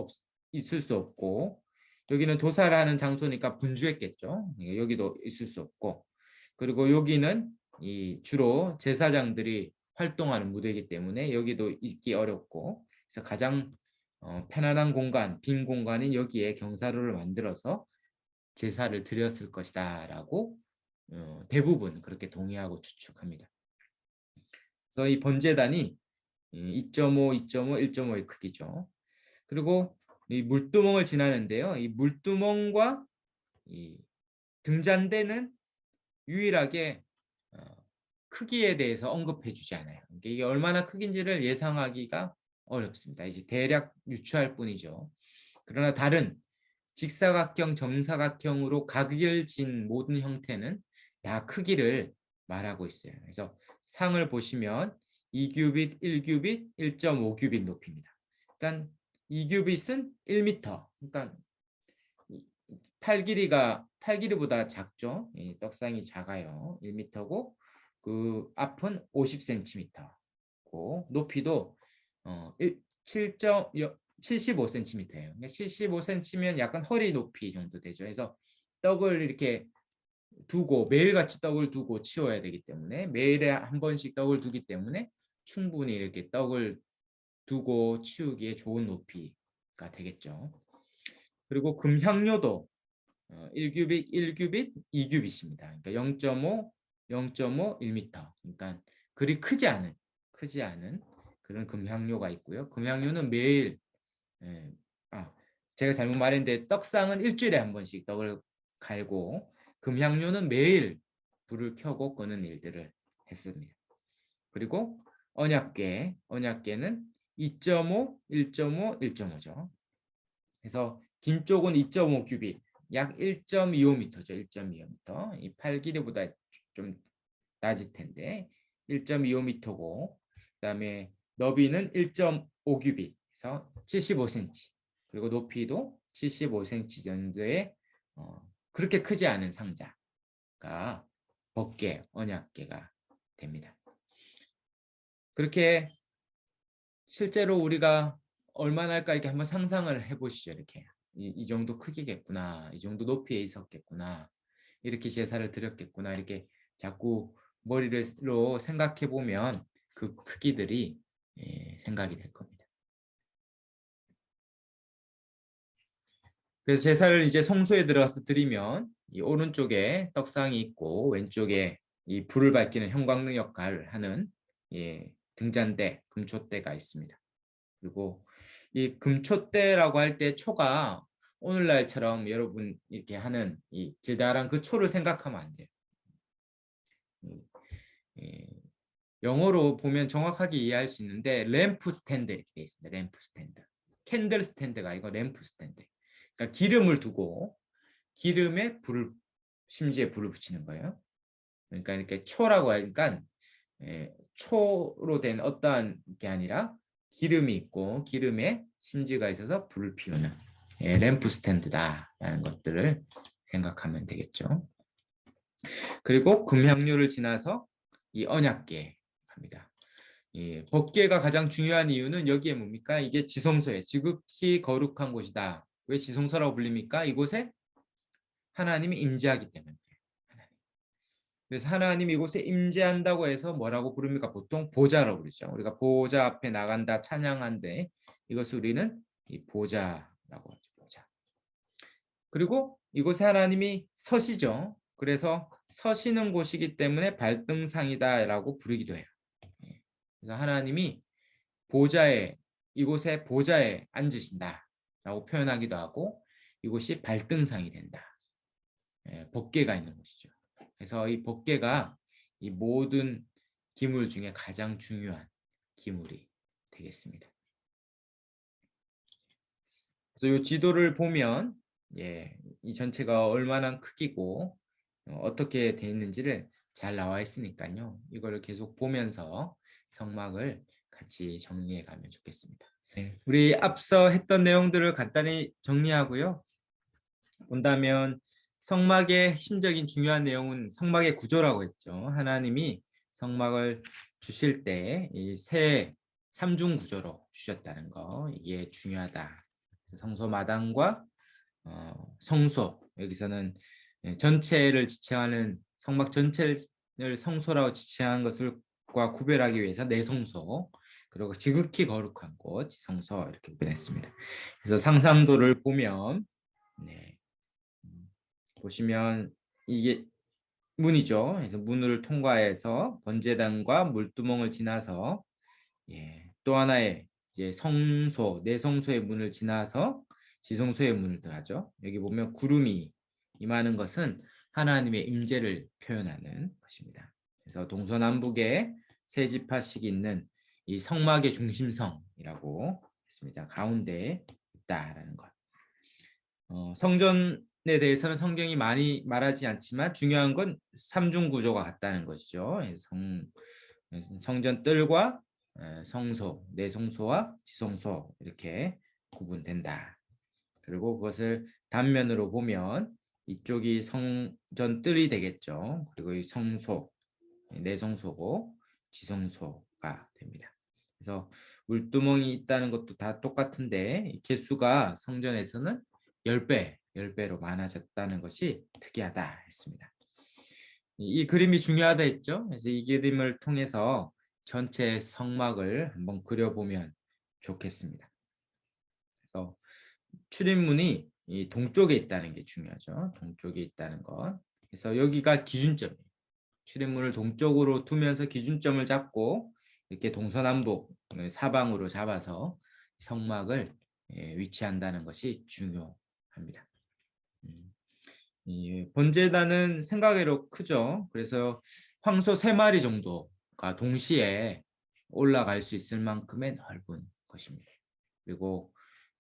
있을 수 없고 여기는 도살하는 장소니까 분주했겠죠. 여기도 있을 수 없고 그리고 여기는 이 주로 제사장들이 활동하는 무대이기 때문에 여기도 있기 어렵고 그래서 가장 편안한 공간, 빈 공간인 여기에 경사로를 만들어서 제사를 드렸을 것이다라고 대부분 그렇게 동의하고 추측합니다. 그래서 이 번제단이 2.5, 2.5, 1.5의 크기죠. 그리고 이 물두멍을 지나는데요. 이 물두멍과 이 등잔대는 유일하게 크기에 대해서 언급해 주지 않아요. 이게 얼마나 크긴지를 예상하기가 어렵습니다. 이제 대략 유추할 뿐이죠. 그러나 다른 직사각형, 정사각형으로 각일진 모든 형태는 다 크기를 말하고 있어요. 그래서 상을 보시면 2규빗, 1규빗, 1.5규빗 높이입니다. 그러니까 2규빗은 1m. 그러니까 팔 길이보다 작죠. 떡상이 작아요. 1m고 그 앞은 50cm고 높이도 75cm예요. 75cm면 약간 허리 높이 정도 되죠. 그래서 떡을 이렇게 두고 매일같이 떡을 두고 치워야 되기 때문에 매일에 한 번씩 떡을 두기 때문에 충분히 이렇게 떡을 두고 치우기에 좋은 높이가 되겠죠. 그리고 금향료도 1규빗, 1규빗, 2규빗입니다. 그러니까 0.5, 0.5, 1m. 그러니까 그리 크지 않은 그런 금향료가 있고요. 금향료는 매일 예, 제가 잘못 말했는데 떡상은 일주일에 한 번씩 떡을 갈고 금향료는 매일 불을 켜고 끄는 일들을 했습니다. 그리고 언약궤는 2.5, 1.5, 1.5죠. 그래서 긴 쪽은 2.5 규빗, 약 1.25m죠. 1.25m. 이 팔 길이보다 좀 낮을 텐데 1.25m고 그다음에 너비는 1.5 규빗, 그래서 75cm. 그리고 높이도 75cm 정도의 그렇게 크지 않은 상자가 법궤, 언약궤가 됩니다. 그렇게 실제로 우리가 얼마나 할까 이렇게 한번 상상을 해보시죠. 이렇게 이 정도 크기겠구나, 이 정도 높이에 있었겠구나, 이렇게 제사를 드렸겠구나, 이렇게 자꾸 머리로 생각해 보면 그 크기들이 생각이 될 겁니다. 그래서 제사를 이제 성소에 들어가서 드리면 이 오른쪽에 떡상이 있고 왼쪽에 이 불을 밝히는 형광등 역할을 하는 등잔대, 금촛대가 있습니다. 그리고 이 금촛대라고 할 때 초가 오늘날처럼 여러분 이렇게 하는 이 길다란 그 초를 생각하면 안 돼요. 영어로 보면 정확하게 이해할 수 있는데 램프 스탠드 이렇게 돼 있습니다. 램프 스탠드. 캔들 스탠드가 아니고 램프 스탠드. 그러니까 기름을 두고 기름에 심지에 불을 붙이는 거예요. 그러니까 이렇게 초라고 하니까 초로 된 어떠한 게 아니라 기름이 있고 기름에 심지가 있어서 불을 피우는 램프 스탠드다라는 것들을 생각하면 되겠죠. 그리고 금향료를 지나서 이 언약궤 갑니다. 법궤가 가장 중요한 이유는 여기에 뭡니까? 이게 지성소에 지극히 거룩한 곳이다. 왜 지성소라고 불립니까? 이곳에 하나님이 임재하기 때문에. 그래서 하나님이 이곳에 임재한다고 해서 뭐라고 부릅니까? 보통 보좌라고 그러죠. 우리가 보좌 앞에 나간다, 찬양한데 이것을 우리는 이 보좌라고 하죠. 보좌. 그리고 이곳에 하나님이 서시죠. 그래서 서시는 곳이기 때문에 발등상이다라고 부르기도 해요. 그래서 하나님이 이곳에 보좌에 앉으신다라고 표현하기도 하고 이곳이 발등상이 된다. 법궤가 있는 곳이죠. 그래서 이 법궤가 이 모든 기물 중에 가장 중요한 기물이 되겠습니다. 그래서 이 지도를 보면 이 전체가 얼마나 크기고 어떻게 되어 있는지를 잘 나와 있으니까요. 이거를 계속 보면서 성막을 같이 정리해 가면 좋겠습니다. 우리 앞서 했던 내용들을 간단히 정리하고요. 본다면 성막의 핵심적인 중요한 내용은 성막의 구조라고 했죠. 하나님이 성막을 주실 때 이 세 삼중 구조로 주셨다는 거, 이게 중요하다. 성소 마당과 성소, 여기서는 전체를 지칭하는 성막 전체를 성소라고 지칭한 것과 구별하기 위해서 내성소, 그리고 지극히 거룩한 곳, 성소 이렇게 구별했습니다. 그래서 상상도를 보면 보시면 이게 문이죠. 그래서 문을 통과해서 번제단과 물두멍을 지나서 또 하나의 이제 성소, 내성소의 문을 지나서 지성소의 문을 들어가죠. 여기 보면 구름이 임하는 것은 하나님의 임재를 표현하는 것입니다. 그래서 동서남북에 세 지파씩 있는 이 성막의 중심성이라고 했습니다. 가운데에 있다라는 것. 성전에 대해서는 성경이 많이 말하지 않지만 중요한 건 삼중 구조가 같다는 것이죠. 성전 뜰과 성소, 내성소와 지성소 이렇게 구분된다. 그리고 그것을 단면으로 보면 이쪽이 성전 뜰이 되겠죠. 그리고 이 성소, 내성소고 지성소가 됩니다. 그래서 물두멍이 있다는 것도 다 똑같은데 개수가 성전에서는 10배로 많아졌다는 것이 특이하다 했습니다. 이 그림이 중요하다 했죠. 그래서 이 그림을 통해서 전체 성막을 한번 그려보면 좋겠습니다. 그래서 출입문이 이 동쪽에 있다는 게 중요하죠. 동쪽에 있다는 것. 그래서 여기가 기준점이에요. 출입문을 동쪽으로 두면서 기준점을 잡고 이렇게 동서남북 사방으로 잡아서 성막을 위치한다는 것이 중요합니다. 이 번제단은 생각외로 크죠. 그래서 황소 3마리 정도가 동시에 올라갈 수 있을 만큼의 넓은 것입니다. 그리고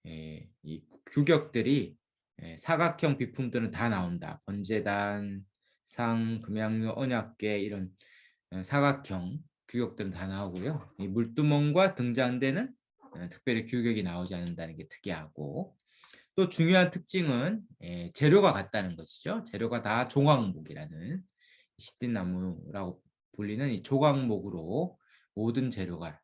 이 규격들이 사각형 비품들은 다 나온다. 번제단, 상, 금양로, 언약궤 이런 사각형 규격들은 다 나오고요. 이 물두멍과 등잔대는 특별히 규격이 나오지 않는다는 게 특이하고, 또 중요한 특징은 재료가 같다는 것이죠. 재료가 다 조각목이라는 시띠나무라고 불리는 이 조각목으로 모든 재료가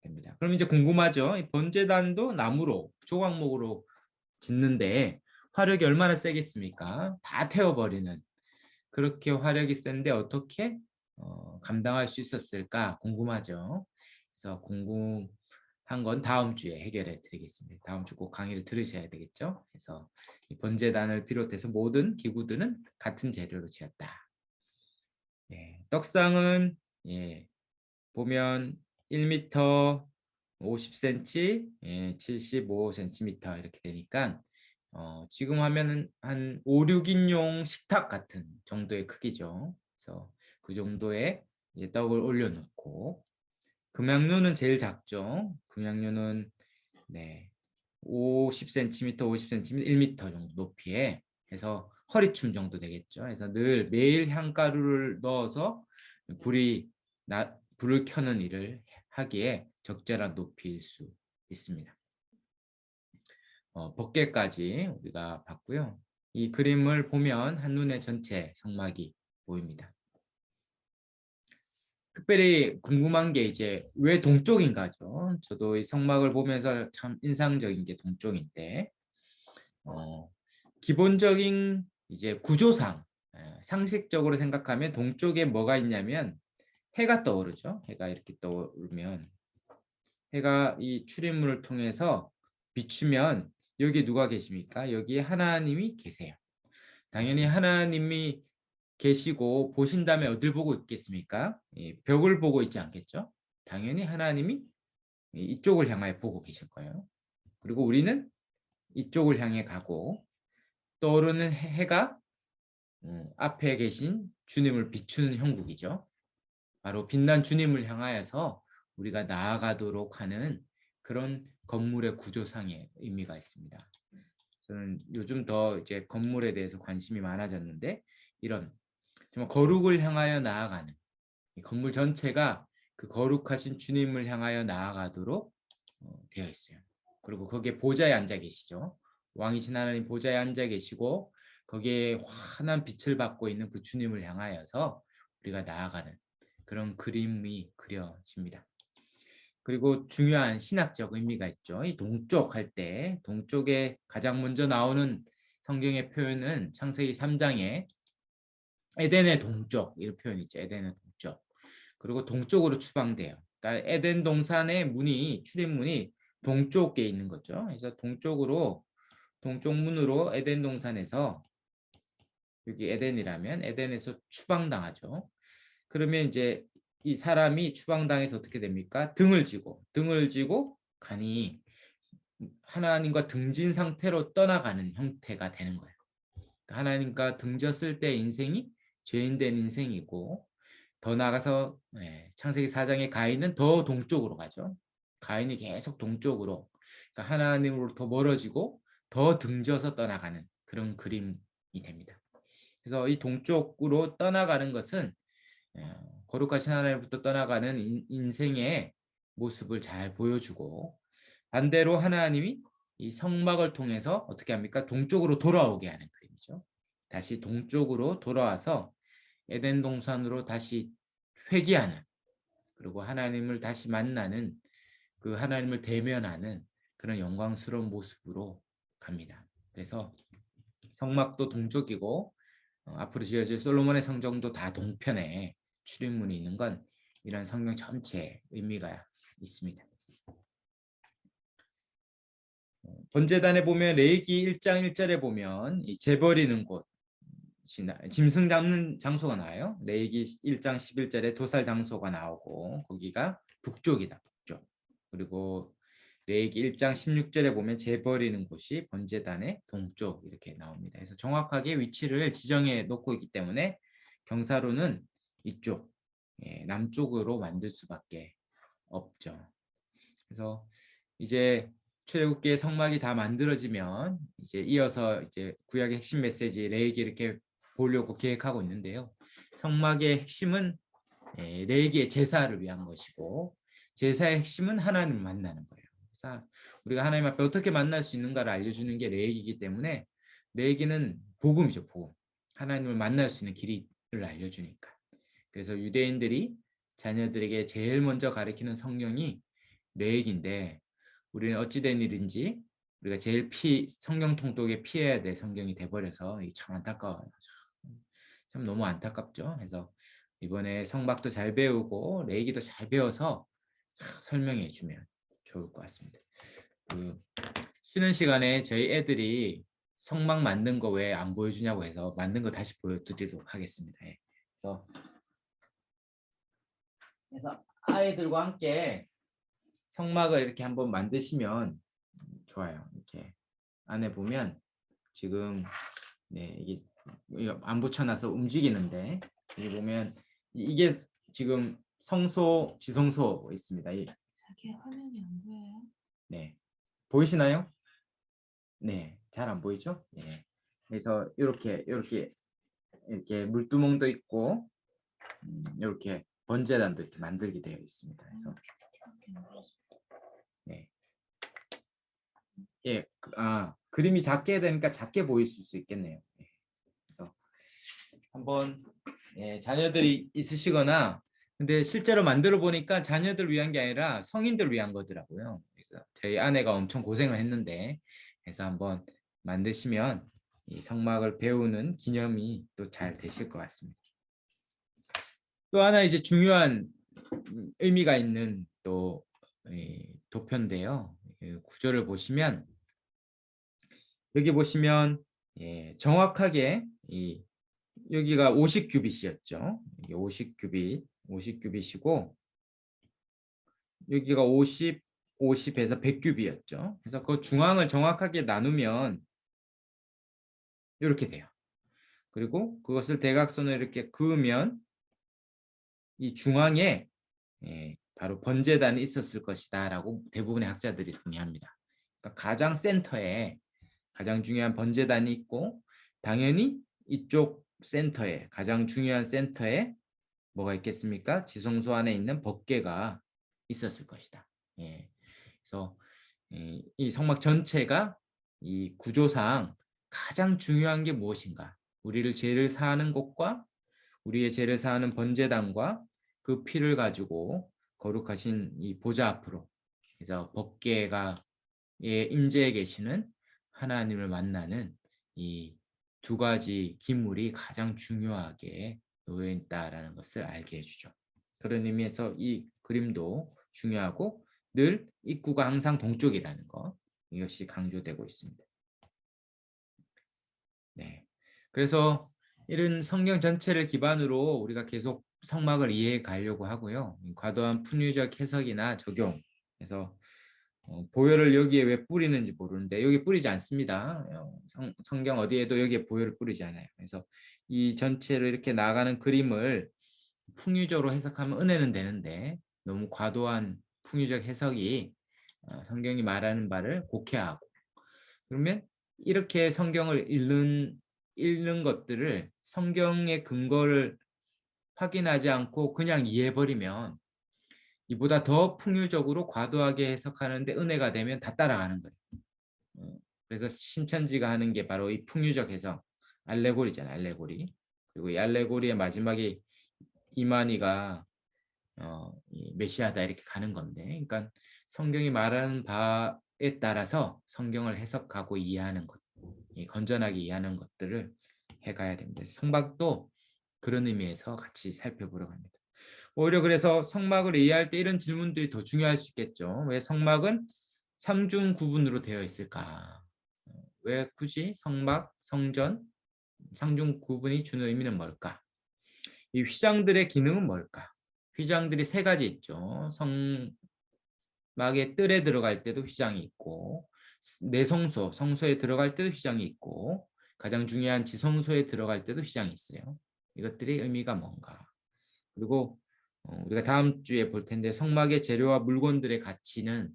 됩니다. 그럼 이제 궁금하죠. 이 번제단도 나무로 조각목으로 짓는데 화력이 얼마나 세겠습니까? 다 태워버리는, 그렇게 화력이 센데 어떻게 감당할 수 있었을까 궁금하죠. 그래서 궁금한 건 다음 주에 해결해 드리겠습니다. 다음 주 꼭 강의를 들으셔야 되겠죠. 그래서 이 번제단을 비롯해서 모든 기구들은 같은 재료로 지었다. 떡상은 보면 1m 50cm, 75cm 이렇게 되니까 지금 하면은 한 5, 6인용 식탁 같은 정도의 크기죠. 그래서 그 정도의 떡을 올려놓고, 금양류는 제일 작죠. 금양류는 50cm, 50cm, 1m 정도 높이에 해서 허리춤 정도 되겠죠. 그래서 늘 매일 향가루를 넣어서 불을 켜는 일을 하기에 적절한 높이일 수 있습니다. 법궤까지 우리가 봤고요. 이 그림을 보면 한눈에 전체 성막이 보입니다. 특별히 궁금한 게 이제 왜 동쪽인가죠. 저도 이 성막을 보면서 참 인상적인 게 동쪽인데, 기본적인 이제 구조상 상식적으로 생각하면 동쪽에 뭐가 있냐면 해가 떠오르죠. 해가 이렇게 떠오르면 해가 이 출입문을 통해서 비추면 여기 누가 계십니까? 여기에 하나님이 계세요. 당연히 하나님이 계시고 보신 다음에 어딜 보고 있겠습니까? 벽을 보고 있지 않겠죠? 당연히 하나님이 이쪽을 향하여 보고 계실 거예요. 그리고 우리는 이쪽을 향해 가고, 떠오르는 해가 앞에 계신 주님을 비추는 형국이죠. 바로 빛난 주님을 향하여서 우리가 나아가도록 하는 그런 건물의 구조상의 의미가 있습니다. 저는 요즘 더 이제 건물에 대해서 관심이 많아졌는데, 이런 정말 거룩을 향하여 나아가는 이 건물 전체가 그 거룩하신 주님을 향하여 나아가도록 되어 있어요. 그리고 거기에 보좌에 앉아 계시죠. 왕이신 하나님 보좌에 앉아 계시고 거기에 환한 빛을 받고 있는 그 주님을 향하여서 우리가 나아가는 그런 그림이 그려집니다. 그리고 중요한 신학적 의미가 있죠. 이 동쪽 할 때 동쪽에 가장 먼저 나오는 성경의 표현은 창세기 3장에 에덴의 동쪽 이런 표현이 있죠. 에덴의 동쪽. 그리고 동쪽으로 추방돼요. 그러니까 에덴 동산의 문이, 출입문이 동쪽에 있는 거죠. 그래서 동쪽 문으로 에덴 동산에서, 여기 에덴이라면 에덴에서 추방당하죠. 그러면 이제 이 사람이 추방당해서 어떻게 됩니까? 등을 지고 가니 하나님과 등진 상태로 떠나가는 형태가 되는 거예요. 그러니까 하나님과 등졌을 때 인생이 죄인된 인생이고, 더 나아가서 창세기 4장의 가인은 더 동쪽으로 가죠. 가인이 계속 동쪽으로, 그러니까 하나님으로 더 멀어지고 더 등져서 떠나가는 그런 그림이 됩니다. 그래서 이 동쪽으로 떠나가는 것은 거룩하신 하나님부터 떠나가는 인생의 모습을 잘 보여주고, 반대로 하나님이 이 성막을 통해서 어떻게 합니까? 동쪽으로 돌아오게 하는 그림이죠. 다시 동쪽으로 돌아와서 에덴 동산으로 다시 회귀하는, 그리고 하나님을 다시 만나는, 그 하나님을 대면하는 그런 영광스러운 모습으로 갑니다. 그래서 성막도 동쪽이고 앞으로 지어질 솔로몬의 성전도 다 동편에 출입문이 있는 건 이런 성경 전체에 의미가 있습니다. 번제단에 보면 레위기 1장 1절에 보면 이 재버리는 곳, 짐승 잡는 장소가 나와요. 레위기 1장 11절에 도살 장소가 나오고 거기가 북쪽이다. 북쪽. 그리고 레위기 1장 16절에 보면 재버리는 곳이 번제단의 동쪽 이렇게 나옵니다. 그래서 정확하게 위치를 지정해 놓고 있기 때문에 경사로는 이쪽 남쪽으로 만들 수밖에 없죠. 그래서 이제 출애굽기의 성막이 다 만들어지면 이제 이어서 이제 구약의 핵심 메시지 레위기 이렇게 보려고 계획하고 있는데요. 성막의 핵심은 레위기의 제사를 위한 것이고 제사의 핵심은 하나님을 만나는 거예요. 그래서 우리가 하나님 앞에 어떻게 만날 수 있는가를 알려주는 게 레위기이기 때문에 레위기는 복음이죠. 복음. 하나님을 만날 수 있는 길을 알려주니까. 그래서 유대인들이 자녀들에게 제일 먼저 가르치는 성경이 레위기인데 우리는 어찌된 일인지 우리가 제일 성경 통독에 피해야 될 성경이 돼버려서 참 안타까워요. 참 너무 안타깝죠. 그래서 이번에 성막도 잘 배우고 레위기도 잘 배워서 설명해 주면 좋을 것 같습니다. 쉬는 시간에 저희 애들이 성막 만든 거 왜 안 보여주냐고 해서 만든 거 다시 보여드리도록 하겠습니다. 그래서 아이들과 함께 성막을 이렇게 한번 만드시면 좋아요. 이렇게 안에 보면 지금 이게 안 붙여놔서 움직이는데 여기 보면 이게 지금 성소, 지성소 있습니다. 자기 화면이 안 보여요? 네, 보이시나요? 네, 잘 안 보이죠? 네. 그래서 이렇게 물두멍도 있고 이렇게 번제단도 이렇게 만들게 되어 있습니다. 그래서 네. 그림이 작게 되니까 작게 보일 수 있겠네요. 그래서 한번 자녀들이 있으시거나 근데 실제로 만들어 보니까 자녀들 위한 게 아니라 성인들 위한 거더라고요. 그래서 저희 아내가 엄청 고생을 했는데 그래서 한번 만드시면 이 성막을 배우는 기념이 또 잘 되실 것 같습니다. 또 하나 이제 중요한 의미가 있는 또 도표인데요. 구조를 보시면 여기 보시면 정확하게 여기가 50규빗이었죠. 이게 50규빗이고 여기가 50에서 100규빗이었죠. 그래서 그 중앙을 정확하게 나누면 이렇게 돼요. 그리고 그것을 대각선을 이렇게 그으면 이 중앙에 바로 번제단이 있었을 것이다 라고 대부분의 학자들이 동의합니다. 그러니까 가장 센터에 가장 중요한 번제단이 있고 당연히 이쪽 센터에 가장 중요한 센터에 뭐가 있겠습니까? 지성소 안에 있는 법궤가 있었을 것이다. 그래서 이 성막 전체가 이 구조상 가장 중요한 게 무엇인가? 우리를 죄를 사하는 곳과 우리의 죄를 사하는 번제단과 그 피를 가지고 거룩하신 이 보좌 앞으로 그래서 법궤가 임재해 계시는 하나님을 만나는 이 두 가지 기물이 가장 중요하게 놓여 있다라는 것을 알게 해주죠. 그런 의미에서 이 그림도 중요하고 늘 입구가 항상 동쪽이라는 것 이것이 강조되고 있습니다. 네, 그래서 이런 성경 전체를 기반으로 우리가 계속 성막을 이해해 가려고 하고요. 과도한 풍류적 해석이나 적용 그래서 보혈을 여기에 왜 뿌리는지 모르는데 여기 뿌리지 않습니다. 성경 어디에도 여기에 보혈을 뿌리지 않아요. 그래서 이 전체를 이렇게 나가는 그림을 풍유적으로 해석하면 은혜는 되는데 너무 과도한 풍유적 해석이 성경이 말하는 바를 곡해하고 그러면 이렇게 성경을 읽는 것들을 성경의 근거를 확인하지 않고 그냥 이해해버리면 이보다 더 풍요적으로 과도하게 해석하는데 은혜가 되면 다 따라가는 거예요. 그래서 신천지가 하는 게 바로 이 풍유적 해석, 알레고리잖아요. 알레고리. 그리고 이 알레고리의 마지막에 이만희가 이 메시아다 이렇게 가는 건데 그러니까 성경이 말하는 바에 따라서 성경을 해석하고 이해하는 것, 건전하게 이해하는 것들을 해가야 됩니다. 성박도 그런 의미에서 같이 살펴보려고 합니다. 오히려 그래서 성막을 이해할 때 이런 질문들이 더 중요할 수 있겠죠. 왜 성막은 삼중 구분으로 되어 있을까? 왜 굳이 성막, 성전, 상중 구분이 주는 의미는 뭘까? 이 휘장들의 기능은 뭘까? 휘장들이 세 가지 있죠. 성막의 뜰에 들어갈 때도 휘장이 있고, 내성소, 성소에 들어갈 때도 휘장이 있고, 가장 중요한 지성소에 들어갈 때도 휘장이 있어요. 이것들이 의미가 뭔가? 그리고 우리가 다음 주에 볼 텐데 성막의 재료와 물건들의 가치는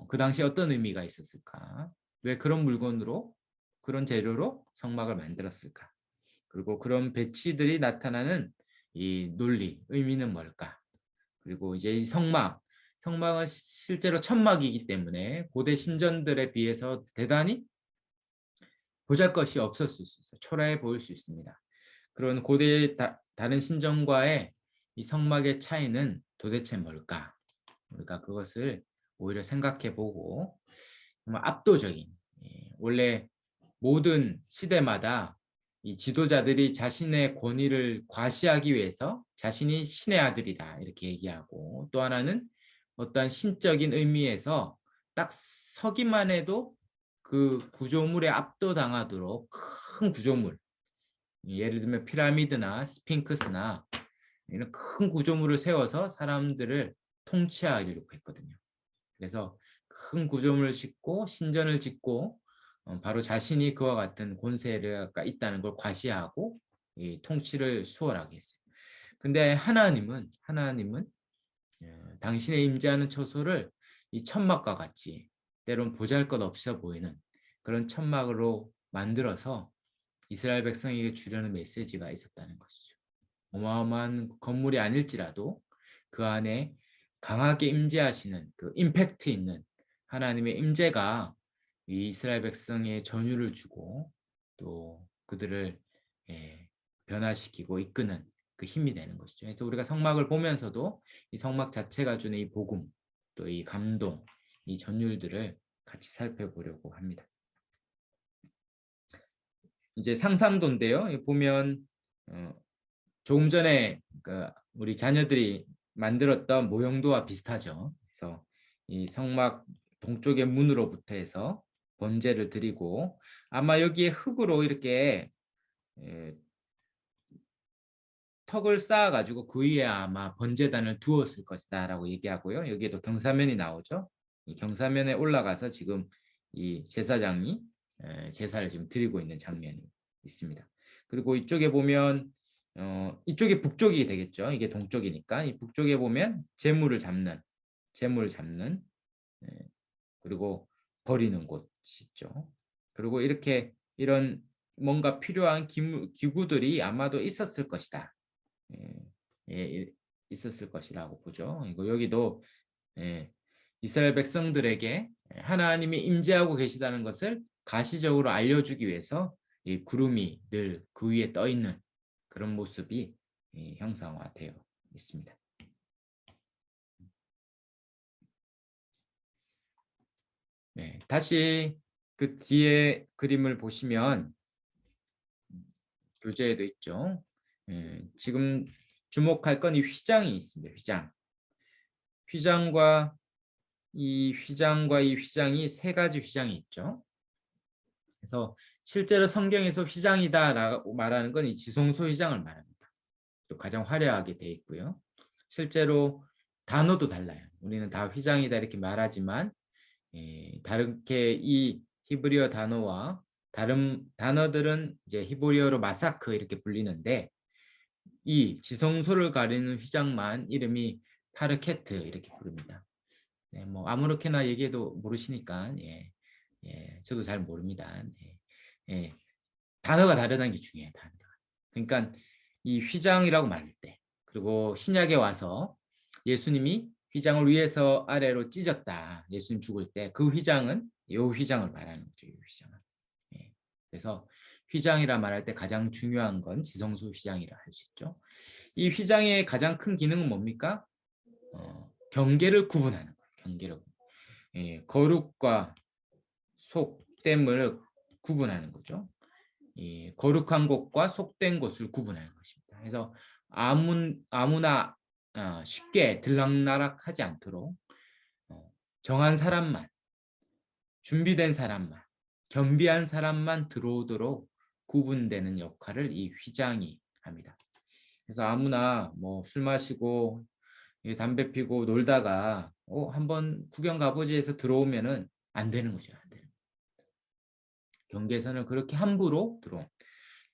그 당시에 어떤 의미가 있었을까? 왜 그런 물건으로, 그런 재료로 성막을 만들었을까? 그리고 그런 배치들이 나타나는 이 논리, 의미는 뭘까? 그리고 이제 이 성막은 실제로 천막이기 때문에 고대 신전들에 비해서 대단히 보잘것이 없었을 수 있어요. 초라해 보일 수 있습니다. 그런 고대 다른 신전과의 이 성막의 차이는 도대체 뭘까? 우리가 그것을 오히려 생각해 보고 정말 압도적인, 원래 모든 시대마다 이 지도자들이 자신의 권위를 과시하기 위해서 자신이 신의 아들이다 이렇게 얘기하고, 또 하나는 어떠한 신적인 의미에서 딱 서기만 해도 그 구조물에 압도당하도록 큰 구조물, 예를 들면 피라미드나 스핑크스나 이런 큰 구조물을 세워서 사람들을 통치하려고 했거든요. 그래서 큰 구조물을 짓고 신전을 짓고 바로 자신이 그와 같은 권세가 있다는 걸 과시하고 이 통치를 수월하게 했어요. 근데 하나님은 당신의 임재하는 처소를 이 천막과 같이 때론 보잘것없어 보이는 그런 천막으로 만들어서 이스라엘 백성에게 주려는 메시지가 있었다는 것이죠. 어마어마한 건물이 아닐지라도 그 안에 강하게 임재하시는 그 임팩트 있는 하나님의 임재가 이 이스라엘 백성의 전율을 주고 또 그들을 변화시키고 이끄는 그 힘이 되는 것이죠. 그래서 우리가 성막을 보면서도 이 성막 자체가 주는 이 복음, 또 이 감동, 이 전율들을 같이 살펴보려고 합니다. 이제 상상도인데요. 보면 조금 전에 우리 자녀들이 만들었던 모형도와 비슷하죠. 그래서 이 성막 동쪽의 문으로부터 해서 번제를 드리고, 아마 여기에 흙으로 이렇게 턱을 쌓아가지고 그 위에 아마 번제단을 두었을 것이다라고 얘기하고요. 여기에도 경사면이 나오죠. 이 경사면에 올라가서 지금 이 제사장이 제사를 지금 드리고 있는 장면이 있습니다. 그리고 이쪽에 보면 이쪽이 북쪽이 되겠죠. 이게 동쪽이니까 이 북쪽에 보면 재물을 잡는 그리고 버리는 곳이 있죠. 그리고 이렇게 이런 뭔가 필요한 기구들이 아마도 있었을 것이다. 있었을 것이라고 보죠. 이거 여기도 이스라엘 백성들에게 하나님이 임재하고 계시다는 것을 가시적으로 알려주기 위해서 이 구름이 늘 그 위에 떠 있는 그런 모습이 형상화되어 있습니다. 네, 다시 그 뒤에 그림을 보시면 교재에도 있죠. 지금 주목할 건 이 휘장이 있습니다. 휘장과 이 휘장이 세 가지 휘장이 있죠. 그래서 실제로 성경에서 휘장이다라고 말하는 건 이 지성소 휘장을 말합니다. 또 가장 화려하게 돼 있고요. 실제로 단어도 달라요. 우리는 다 휘장이다 이렇게 말하지만 다르게 이 히브리어 단어와 다른 단어들은 이제 히브리어로 마사크 이렇게 불리는데, 이 지성소를 가리는 휘장만 이름이 파르케트 이렇게 부릅니다. 네, 뭐 아무렇게나 얘기해도 모르시니까 저도 잘 모릅니다. 단어가 다르다는 게 중요해요. 단어가. 그러니까 이 휘장이라고 말할 때, 그리고 신약에 와서 예수님이 휘장을 위에서 아래로 찢었다. 예수님 죽을 때 그 휘장은 이 휘장을 말하는 거죠. 이 휘장은. 그래서 휘장이라 말할 때 가장 중요한 건 지성소 휘장이라 할 수 있죠. 이 휘장의 가장 큰 기능은 뭡니까? 경계를 구분하는 거예요. 거룩과 속됨을 구분하는 거죠. 거룩한 곳과 속된 곳을 구분하는 것입니다. 그래서 아무나 쉽게 들락날락하지 않도록 정한 사람만, 준비된 사람만, 겸비한 사람만 들어오도록 구분되는 역할을 이 휘장이 합니다. 그래서 아무나 뭐 술 마시고 담배 피고 놀다가 한번 구경 가보지 해서 들어오면은 안 되는 거죠. 안 되는. 경계선을 그렇게 함부로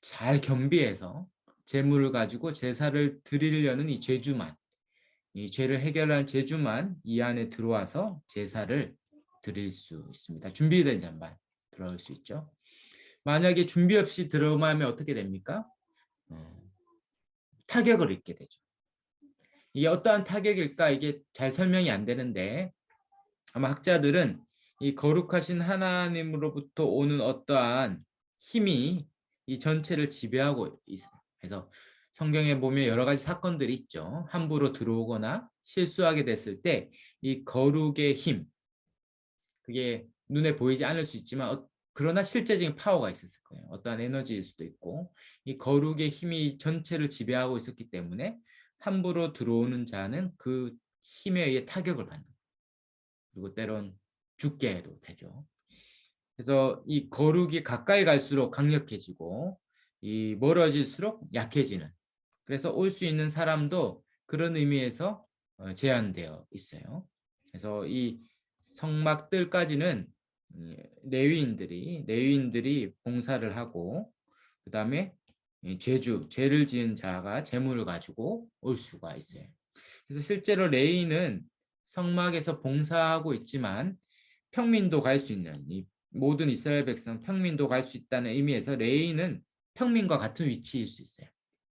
잘 겸비해서 재물을 가지고 제사를 드리려는 이 죄주만, 이 죄를 해결할 죄주만 이 안에 들어와서 제사를 드릴 수 있습니다. 준비된 자만 들어올 수 있죠. 만약에 준비 없이 들어오면 어떻게 됩니까? 타격을 입게 되죠. 이게 어떠한 타격일까? 이게 잘 설명이 안 되는데 아마 학자들은 이 거룩하신 하나님으로부터 오는 어떠한 힘이 이 전체를 지배하고 있어요. 그래서 성경에 보면 여러 가지 사건들이 있죠. 함부로 들어오거나 실수하게 됐을 때 이 거룩의 힘, 그게 눈에 보이지 않을 수 있지만 그러나 실제적인 파워가 있었을 거예요. 어떠한 에너지일 수도 있고 이 거룩의 힘이 전체를 지배하고 있었기 때문에 함부로 들어오는 자는 그 힘에 의해 타격을 받는 거예요. 그리고 때론 죽게 해도 되죠. 그래서 이 거룩이 가까이 갈수록 강력해지고 이 멀어질수록 약해지는. 그래서 올 수 있는 사람도 그런 의미에서 제한되어 있어요. 그래서 이 성막들까지는 레위인들이 봉사를 하고 그 다음에 죄를 지은 자가 재물을 가지고 올 수가 있어요. 그래서 실제로 레위인은 성막에서 봉사하고 있지만 평민도 갈 수 있는 이 모든 이스라엘 백성 평민도 갈 수 있다는 의미에서 레위인은 평민과 같은 위치일 수 있어요.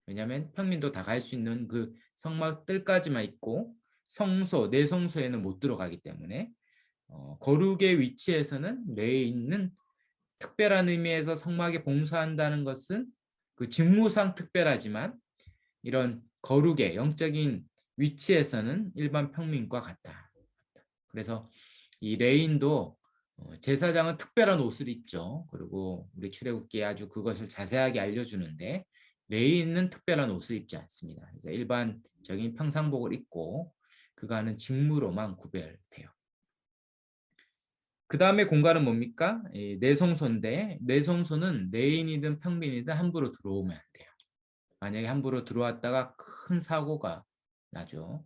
왜냐하면 평민도 다 갈 수 있는 그 성막들까지만 있고 내 성소에는 못 들어가기 때문에 거룩의 위치에서는 레위인은 특별한 의미에서 성막에 봉사한다는 것은 그 직무상 특별하지만 이런 거룩의 영적인 위치에서는 일반 평민과 같다. 그래서 이 레인도 제사장은 특별한 옷을 입죠. 그리고 우리 출애굽기에 아주 그것을 자세하게 알려주는데 레인은 특별한 옷을 입지 않습니다. 그래서 일반적인 평상복을 입고 그가 는 직무로만 구별돼요. 그 다음에 공간은 뭡니까? 내성소인데 내성소는 레인이든 평민이든 함부로 들어오면 안 돼요. 만약에 함부로 들어왔다가 큰 사고가 나죠.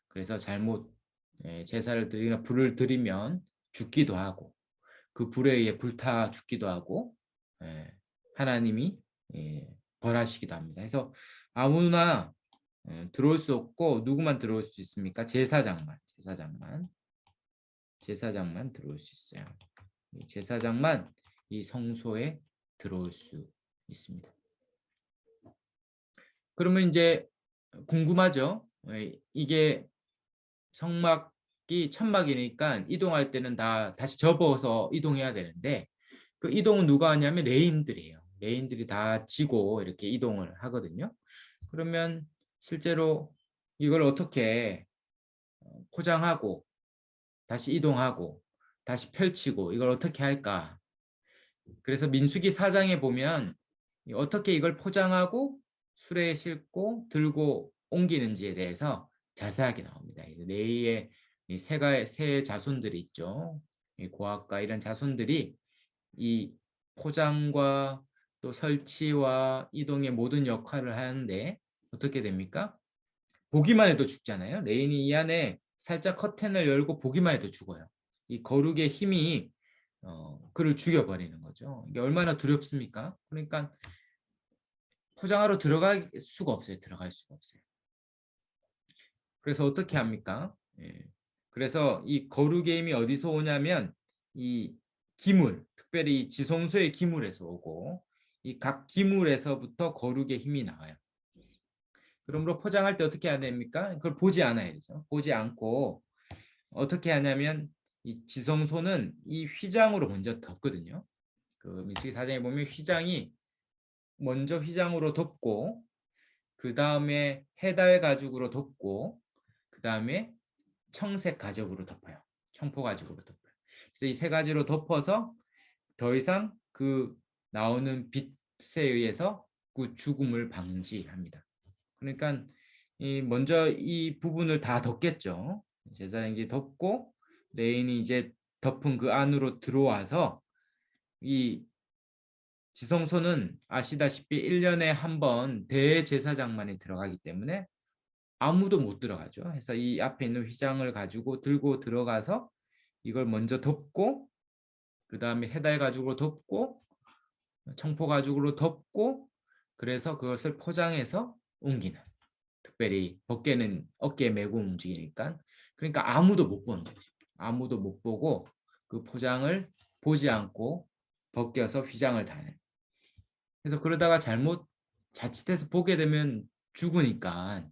그래서 잘못 제사를 드리거나 불을 들이면 죽기도 하고 그 불에 의해 불타 죽기도 하고 하나님이 벌하시기도 합니다. 그래서 아무나 들어올 수 없고 누구만 들어올 수 있습니까? 제사장만 들어올 수 있어요. 제사장만 이 성소에 들어올 수 있습니다. 그러면 이제 궁금하죠? 이게 성막이 천막이니까 이동할 때는 다 다시 접어서 이동해야 되는데 그 이동은 누가 하냐면 레인들이에요. 레인들이 다 지고 이렇게 이동을 하거든요. 그러면 실제로 이걸 어떻게 포장하고 다시 이동하고 다시 펼치고 이걸 어떻게 할까? 그래서 민수기 4장에 보면 어떻게 이걸 포장하고 수레에 싣고 들고 옮기는지에 대해서 자세하게 나옵니다. 레이의 세 자손들이 있죠. 고아과 이런 자손들이 이 포장과 또 설치와 이동의 모든 역할을 하는데 어떻게 됩니까? 보기만 해도 죽잖아요. 레인이 이 안에 살짝 커튼을 열고 보기만 해도 죽어요. 이 거룩의 힘이 그를 죽여버리는 거죠. 이게 얼마나 두렵습니까? 그러니까 포장하러 들어갈 수가 없어요. 들어갈 수가 없어요. 그래서 어떻게 합니까? 그래서 이 거룩의 힘이 어디서 오냐면 이 기물, 특별히 지성소의 기물에서 오고 이 각 기물에서부터 거룩의 힘이 나와요. 그러므로 포장할 때 어떻게 해야 됩니까? 그걸 보지 않아야 되죠. 보지 않고 어떻게 하냐면 이 지성소는 이 휘장으로 먼저 덮거든요. 그 민수기 4장에 보면 휘장이 먼저 휘장으로 덮고 그 다음에 해달 가죽으로 덮고 그 다음에 청색 가죽으로 덮어요. 청포 가죽으로 덮어요. 그래서 이 세 가지로 덮어서 더 이상 그 나오는 빛에 의해서 그 죽음을 방지합니다. 그러니까 먼저 이 부분을 다 덮겠죠. 제사장이 덮고 레인이 이제 덮은 그 안으로 들어와서 이 지성소는 아시다시피 1년에 한 번 대제사장만이 들어가기 때문에 아무도 못 들어가죠. 그래서 이 앞에 있는 휘장을 가지고 들고 들어가서 이걸 먼저 덮고 그 다음에 해달 가죽으로 덮고 청포 가죽으로 덮고 그래서 그것을 포장해서 옮기는. 특별히 벗개는 어깨에 메고 움직이니까 그러니까 아무도 못 보는 거죠. 아무도 못 보고 그 포장을 보지 않고 벗겨서 휘장을 다는. 그래서 그러다가 잘못 자칫해서 보게 되면 죽으니까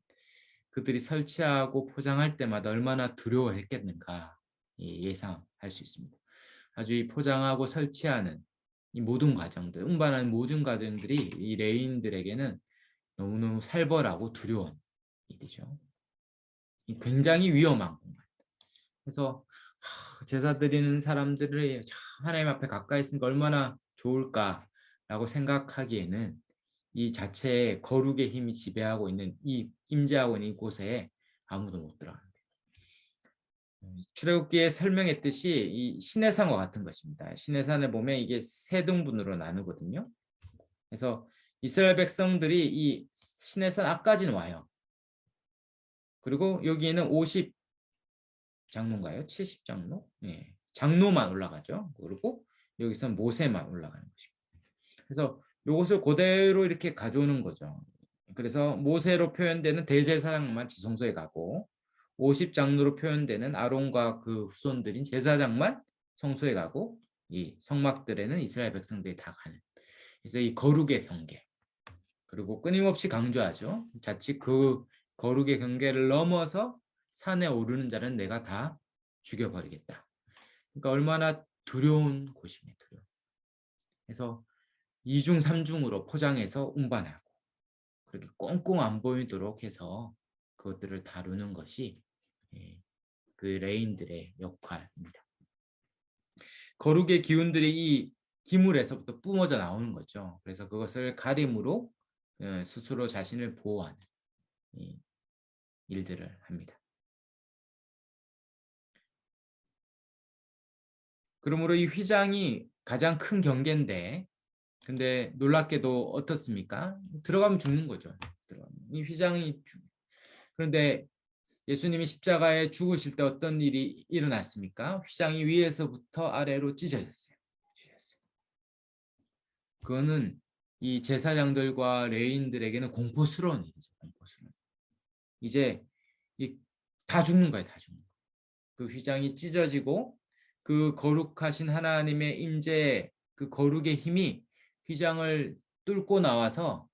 그들이 설치하고 포장할 때마다 얼마나 두려워했겠는가 예상할 수 있습니다. 아주 이 포장하고 설치하는 이 모든 과정들, 운반하는 모든 과정들이 이 레인들에게는 너무너무 살벌하고 두려운 일이죠. 굉장히 위험한 공간. 그래서 제사 드리는 사람들이 하나님 앞에 가까이 있으니까 얼마나 좋을까라고 생각하기에는 이 자체의 거룩의 힘이 지배하고 있는 이 임재하고 있는 이곳에 아무도 못 들어갑니다. 출애굽기에 설명했듯이 이 시내산과 같은 것입니다. 시내산을 보면 이게 세 등분으로 나누거든요. 그래서 이스라엘 백성들이 이 시내산 앞까지는 와요. 그리고 여기에는 50 장로인가요? 70 장로? 예. 장로만 올라가죠. 그리고 여기서 모세만 올라가는 것입니다. 그래서 이것을 그대로 이렇게 가져오는 거죠. 그래서 모세로 표현되는 대제사장만 지성소에 가고 50 장로로 표현되는 아론과 그 후손들인 제사장만 성소에 가고 이 성막들에는 이스라엘 백성들이 다 가는. 그래서 이 거룩의 경계. 그리고 끊임없이 강조하죠. 자칫 그 거룩의 경계를 넘어서 산에 오르는 자는 내가 다 죽여버리겠다. 그러니까 얼마나 두려운 곳입니다. 두려운. 그래서 2중 3중으로 포장해서 운반하고 그렇게 꽁꽁 안 보이도록 해서 그것들을 다루는 것이 그 레인들의 역할입니다. 거룩의 기운들이 이 기물에서부터 뿜어져 나오는 거죠. 그래서 그것을 가림으로 스스로 자신을 보호하는 일들을 합니다. 그러므로 이 휘장이 가장 큰 경계인데 근데 놀랍게도 어떻습니까? 들어가면 죽는 거죠. 이 휘장이 그런데 예수님이 십자가에 죽으실 때 어떤 일이 일어났습니까? 휘장이 위에서부터 아래로 찢어졌어요. 그거는 이 제사장들과 레인들에게는 공포스러운 일이죠. 공포스러운. 이제 다 죽는 거예요. 다 죽는 거예요. 그 휘장이 찢어지고 그 거룩하신 하나님의 임재 그 거룩의 힘이 휘장을 뚫고 나와서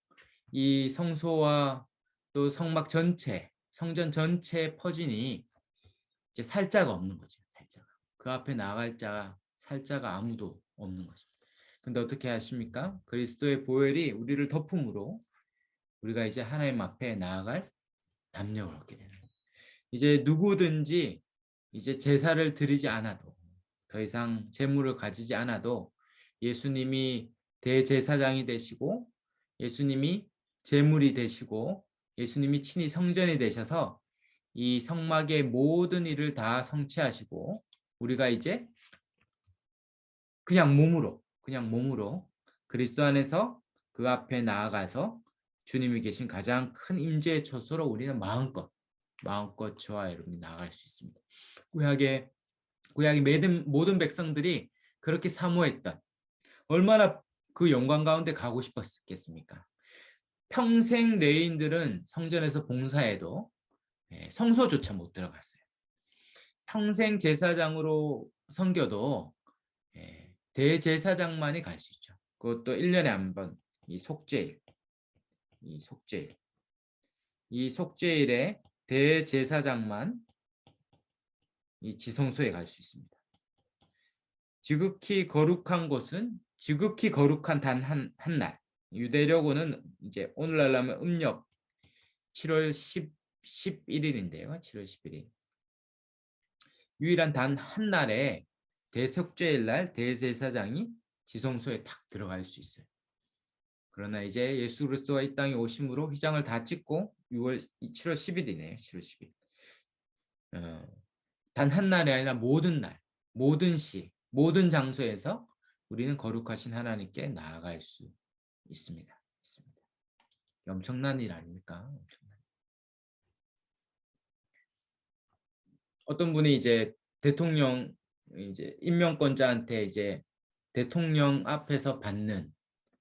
이 성소와 또 성막 전체, 성전 전체에 퍼지니 이제 살자가 없는 거죠. 살자가. 그 앞에 나갈 자 살자가 아무도 없는 거죠. 근데 어떻게 하십니까? 그리스도의 보혈이 우리를 덮음으로 우리가 이제 하나님 앞에 나아갈 담력을 얻게 되는 거예요. 이제 누구든지 이제 제사를 드리지 않아도 더 이상 제물을 가지지 않아도 예수님이 대제사장이 되시고 예수님이 제물이 되시고 예수님이 친히 성전이 되셔서 이 성막의 모든 일을 다 성취하시고 우리가 이제 그냥 몸으로 그리스도 안에서 그 앞에 나아가서 주님이 계신 가장 큰 임재의 처소로 우리는 마음껏 저와 여러분이 나아갈 수 있습니다. 구약의 모든 백성들이 그렇게 사모했던 얼마나 그 영광 가운데 가고 싶었겠습니까? 평생 레인들은 성전에서 봉사해도 성소조차 못 들어갔어요. 평생 제사장으로 섬겨도 대제사장만이 갈 수 있죠. 그것도 1년에 한 번 이 속죄일에 대제사장만 이 지성소에 갈 수 있습니다. 지극히 거룩한 곳은 지극히 거룩한 단 한 날. 유대력으로는 이제 오늘날로 하면 음력 7월 11일인데요. 7월 11일. 유일한 단 한 날에 대속죄일 날 대제사장이 지성소에 탁 들어갈 수 있어요. 그러나 이제 예수 그리스도가 이 땅에 오심으로 휘장을 다 찢고 7월 10일이네요. 7월 10일. 단 한 날이 아니라 모든 날 모든 시, 모든 장소에서 우리는 거룩하신 하나님께 나아갈 수 있습니다. 엄청난 일 아닙니까? 어떤 분이 이제 대통령 이제 임명권자한테 이제 대통령 앞에서 받는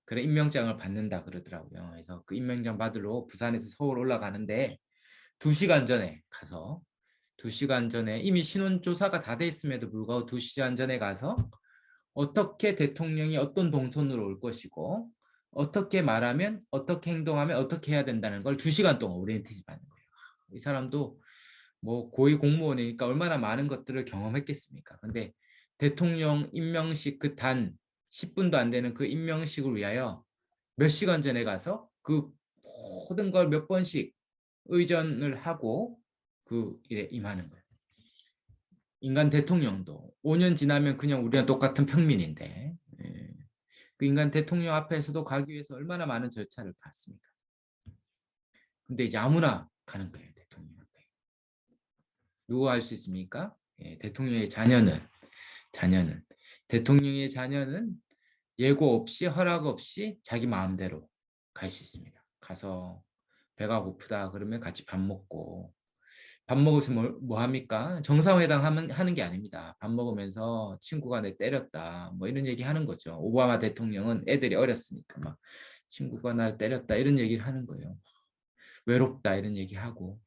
그런 임명장을 받는다 그러더라고요. 그래서 그 임명장 받으러 부산에서 서울 올라가는데 2시간 전에 가서 2시간 전에 이미 신원 조사가 다 돼 있음에도 불구하고 2시간 전에 가서 어떻게 대통령이 어떤 동선으로 올 것이고 어떻게 말하면 어떻게 행동하면 어떻게 해야 된다는 걸 2시간 동안 오리엔테이션 받는 거예요. 이 사람도 뭐 고위 공무원이니까 얼마나 많은 것들을 경험했겠습니까? 근데 대통령 임명식 그 단 10분도 안 되는 그 임명식을 위하여 몇 시간 전에 가서 그 모든 걸 몇 번씩 의전을 하고 그 일에 임하는 거예요. 인간 대통령도 5년 지나면 그냥 우리랑 똑같은 평민인데 그 인간 대통령 앞에서도 가기 위해서 얼마나 많은 절차를 밟습니까? 근데 이제 아무나 가는 거예요. 대통령 앞에. 누가 할 수 있습니까? 대통령의 대통령의 자녀는 예고 없이 허락 없이 자기 마음대로 갈 수 있습니다. 가서 배가 고프다 그러면 같이 밥 먹고 밥 먹으면서 뭐 합니까? 정상회담 하는 게 아닙니다. 밥 먹으면서 친구가 내 때렸다 뭐 이런 얘기 하는 거죠. 오바마 대통령은 애들이 어렸으니까 막 친구가 날 때렸다 이런 얘기를 하는 거예요. 외롭다 이런 얘기하고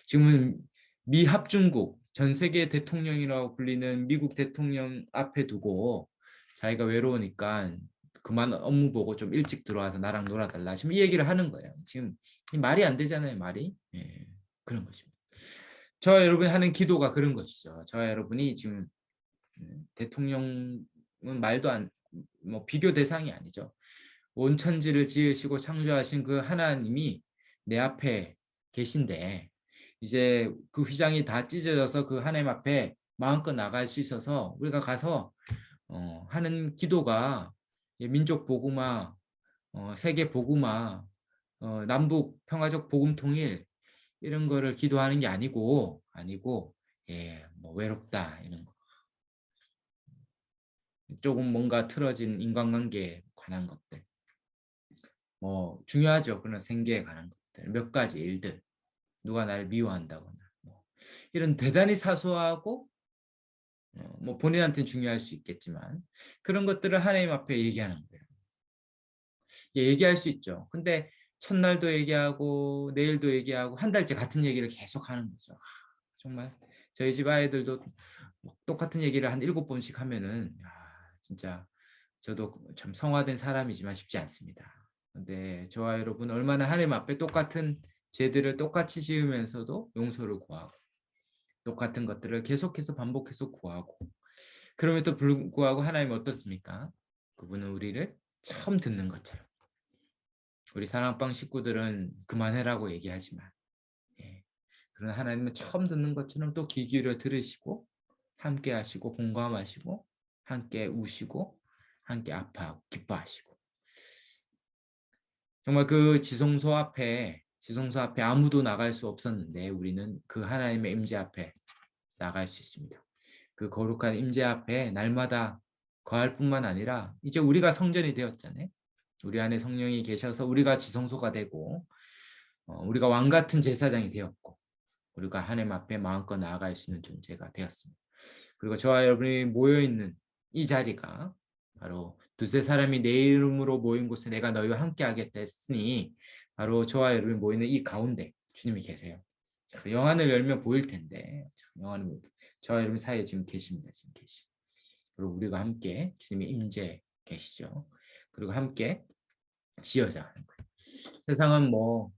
지금은 미 합중국 전 세계 대통령이라고 불리는 미국 대통령 앞에 두고 자기가 외로우니까 그만 업무 보고 좀 일찍 들어와서 나랑 놀아달라 지금 이 얘기를 하는 거예요. 지금 말이 안 되잖아요. 말이 그런 것입니다. 저와 여러분이 하는 기도가 그런 것이죠. 저와 여러분이 지금 대통령은 말도 안 뭐 비교 대상이 아니죠. 온 천지를 지으시고 창조하신 그 하나님이 내 앞에 계신데 이제 그 휘장이 다 찢어져서 그 하나님 앞에 마음껏 나갈 수 있어서 우리가 가서 하는 기도가 민족 복음화, 세계 복음화, 남북 평화적 복음 통일 이런 거를 기도하는 게 아니고 뭐 외롭다 이런 거 조금 뭔가 틀어진 인간관계에 관한 것들 뭐 중요하죠. 그런 생계에 관한 것들 몇 가지 일들 누가 나를 미워한다거나 뭐 이런 대단히 사소하고 뭐 본인한테는 중요할 수 있겠지만 그런 것들을 하나님 앞에 얘기하는 거예요. 얘기할 수 있죠. 근데 첫날도 얘기하고 내일도 얘기하고 한 달째 같은 얘기를 계속 하는 거죠. 정말 저희 집 아이들도 똑같은 얘기를 한 7번씩 하면은 진짜 저도 참 성화된 사람이지만 쉽지 않습니다. 근데 저와 여러분 얼마나 하나님 앞에 똑같은 죄들을 똑같이 지으면서도 용서를 구하고 똑같은 것들을 계속해서 반복해서 구하고 그럼에도 불구하고 하나님 어떻습니까? 그분은 우리를 처음 듣는 것처럼 우리 사랑방 식구들은 그만해라고 얘기하지만 그러나 하나님은 처음 듣는 것처럼 또 귀 기울여 들으시고 함께 하시고 공감하시고 함께 우시고 함께 아파하고 기뻐하시고 정말 그 지성소 앞에 아무도 나갈 수 없었는데 우리는 그 하나님의 임재 앞에 나갈 수 있습니다. 그 거룩한 임재 앞에 날마다 거할 뿐만 아니라 이제 우리가 성전이 되었잖아요. 우리 안에 성령이 계셔서 우리가 지성소가 되고 우리가 왕 같은 제사장이 되었고 우리가 하나님 앞에 마음껏 나아갈 수 있는 존재가 되었습니다. 그리고 저와 여러분이 모여있는 이 자리가 바로 두세 사람이 내 이름으로 모인 곳에 내가 너희와 함께 하겠다 했으니 바로 저와 여러분이 모이는 이 가운데 주님이 계세요. 영안을 열면 보일 텐데 영안을 저와 여러분 사이에 지금 계십니다. 지금 계시. 그리고 우리가 함께 주님의 임재 계시죠. 그리고 함께 지어자 하는 거예요. 세상은 뭐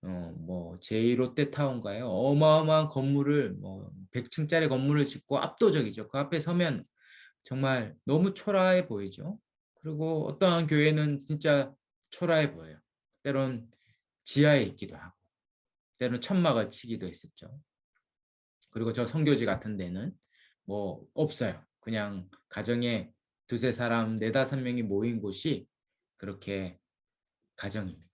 제2 롯데타운가요? 어마어마한 건물을 뭐 100층짜리 건물을 짓고 압도적이죠. 그 앞에 서면 정말 너무 초라해 보이죠. 그리고 어떠한 교회는 진짜 초라해 보여요. 때론 지하에 있기도 하고, 때론 천막을 치기도 했었죠. 그리고 저 선교지 같은 데는 뭐 없어요. 그냥 가정에 두세 사람, 네다섯 명이 모인 곳이 그렇게 가정입니다.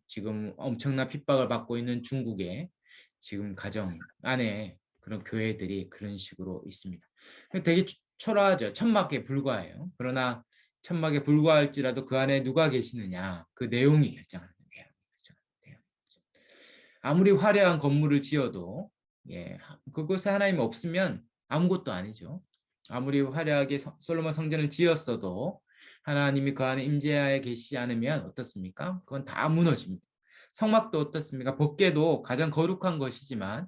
지금 엄청난 핍박을 받고 있는 중국에 지금 가정 안에 그런 교회들이 그런 식으로 있습니다. 되게 초라하죠. 천막에 불과해요. 그러나 천막에 불과할지라도 그 안에 누가 계시느냐, 그 내용이 결정하는 거예요. 아무리 화려한 건물을 지어도 그곳에 하나님 없으면 아무것도 아니죠. 아무리 화려하게 솔로몬 성전을 지었어도 하나님이 그 안에 임재하에 계시지 않으면 어떻습니까? 그건 다 무너집니다. 성막도 어떻습니까? 법궤도 가장 거룩한 것이지만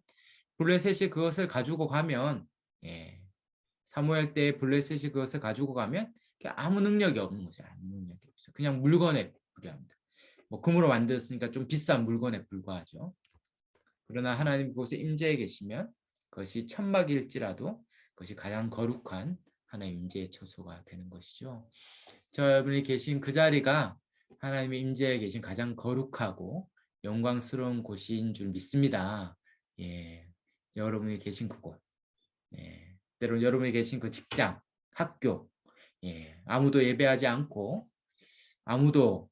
블레셋이 그것을 가지고 가면 사무엘 때 블레셋이 그것을 가지고 가면 아무 능력이 없는 거죠. 아무 능력이 없어요. 그냥 물건에 불과합니다. 뭐 금으로 만들었으니까 좀 비싼 물건에 불과하죠. 그러나 하나님 그곳에 임재해 계시면 그것이 천막일지라도 그것이 가장 거룩한 하나님 임재의 처소가 되는 것이죠. 여러분이 계신 그 자리가 하나님의 임재해 계신 가장 거룩하고 영광스러운 곳인 줄 믿습니다. 여러분이 계신 그곳, 때론 여러분이 계신 그 직장, 학교, 아무도 예배하지 않고 아무도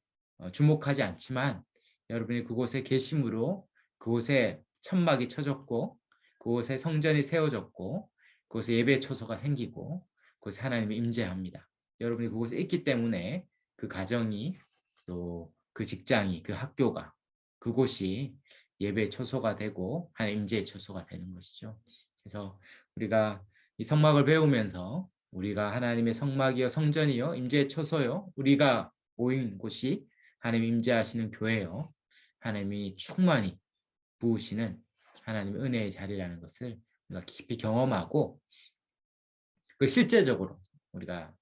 주목하지 않지만 여러분이 그곳에 계심으로 그곳에 천막이 쳐졌고 그곳에 성전이 세워졌고 그곳에 예배 초소가 생기고 그곳에 하나님이 임재합니다. 여러분이 그곳에 있기 때문에 그 가정이 또 그 직장이 그 학교가 그곳이 예배 초소가 되고 하나님 임재의 초소가 되는 것이죠. 그래서 우리가 이 성막을 배우면서 우리가 하나님의 성막이요 성전이요 임재의 초소요 우리가 모인 곳이 하나님 임재하시는 교회요 하나님이 충만히 부으시는 하나님의 은혜의 자리라는 것을 우리가 깊이 경험하고 그 실제적으로 우리가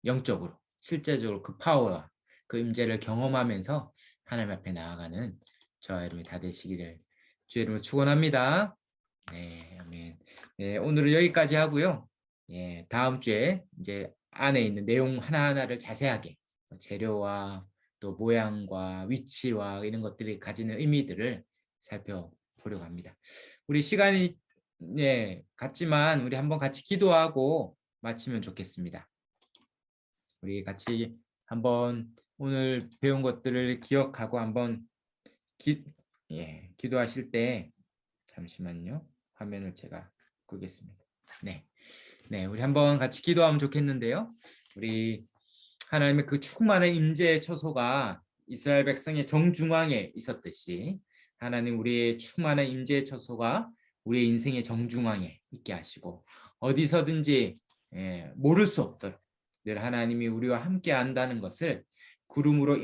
영적으로 실제적으로 그 파워와 그 임재를 경험하면서 하나님 앞에 나아가는 저와 여러분이 다 되시기를 주의 이름으로 축원합니다. 네, 아멘. 네, 오늘은 여기까지 하고요. 다음 주에 이제 안에 있는 내용 하나하나를 자세하게 재료와 또 모양과 위치와 이런 것들이 가지는 의미들을 살펴보려고 합니다. 우리 시간이 같지만 우리 한번 같이 기도하고 마치면 좋겠습니다. 우리 같이 한번 오늘 배운 것들을 기억하고 한번 기도하실 때 잠시만요. 화면을 제가 끄겠습니다. 네, 우리 한번 같이 기도하면 좋겠는데요. 우리 하나님의 그 충만한 임재의 처소가 이스라엘 백성의 정중앙에 있었듯이 하나님 우리의 충만한 임재의 처소가 우리의 인생의 정중앙에 있게 하시고 어디서든지 모를 수 없도록 늘 하나님이 우리와 함께 한다는 것을 구름으로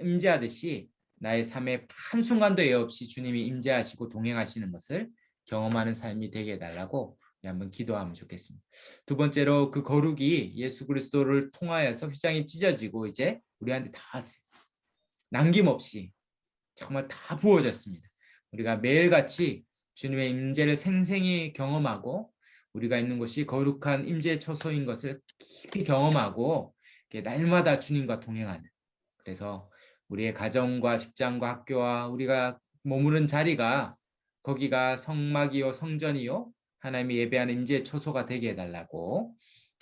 임재하듯이 나의 삶에 한순간도 예 없이 주님이 임재하시고 동행하시는 것을 경험하는 삶이 되게 해달라고 한번 기도하면 좋겠습니다. 두 번째로 그 거룩이 예수 그리스도를 통하여서 휘장이 찢어지고 이제 우리한테 다 왔어요. 남김없이 정말 다 부어졌습니다. 우리가 매일같이 주님의 임재를 생생히 경험하고 우리가 있는 곳이 거룩한 임재의 처소인 것을 깊이 경험하고 날마다 주님과 동행하는 그래서 우리의 가정과 직장과 학교와 우리가 머무른 자리가 거기가 성막이요 성전이요 하나님이 예배하는 임재의 처소가 되게 해달라고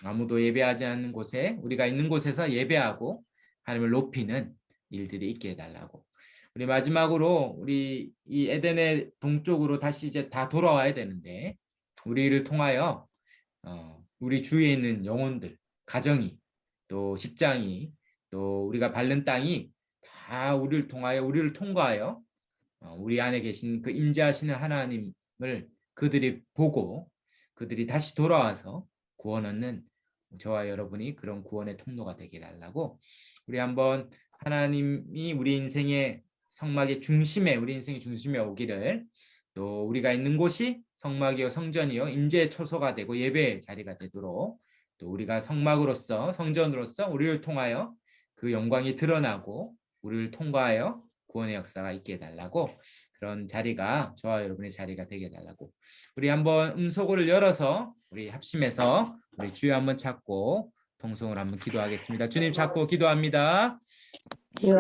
아무도 예배하지 않는 곳에 우리가 있는 곳에서 예배하고 하나님을 높이는 일들이 있게 해달라고 우리 마지막으로 우리 이 에덴의 동쪽으로 다시 이제 다 돌아와야 되는데 우리를 통하여 우리 주위에 있는 영혼들 가정이 또 직장이 또 우리가 밟는 땅이 다 우리를 통하여 우리를 통과하여 우리 안에 계신 그 임재하시는 하나님을 그들이 보고 그들이 다시 돌아와서 구원 얻는 저와 여러분이 그런 구원의 통로가 되게 달라고 우리 한번 하나님이 우리 인생의 성막의 중심에 우리 인생의 중심에 오기를 또 우리가 있는 곳이 성막이요 성전이요 임재의 처소가 되고 예배의 자리가 되도록 또 우리가 성막으로서 성전으로서 우리를 통하여 그 영광이 드러나고 우리를 통과하여 구원의 역사가 있게 해달라고 그런 자리가 저와 여러분의 자리가 되게 해달라고 우리 한번 음소거를 열어서 우리 합심해서 우리 주여 한번 찾고 통성을 한번 기도하겠습니다. 주님 찾고 기도합니다. 이야.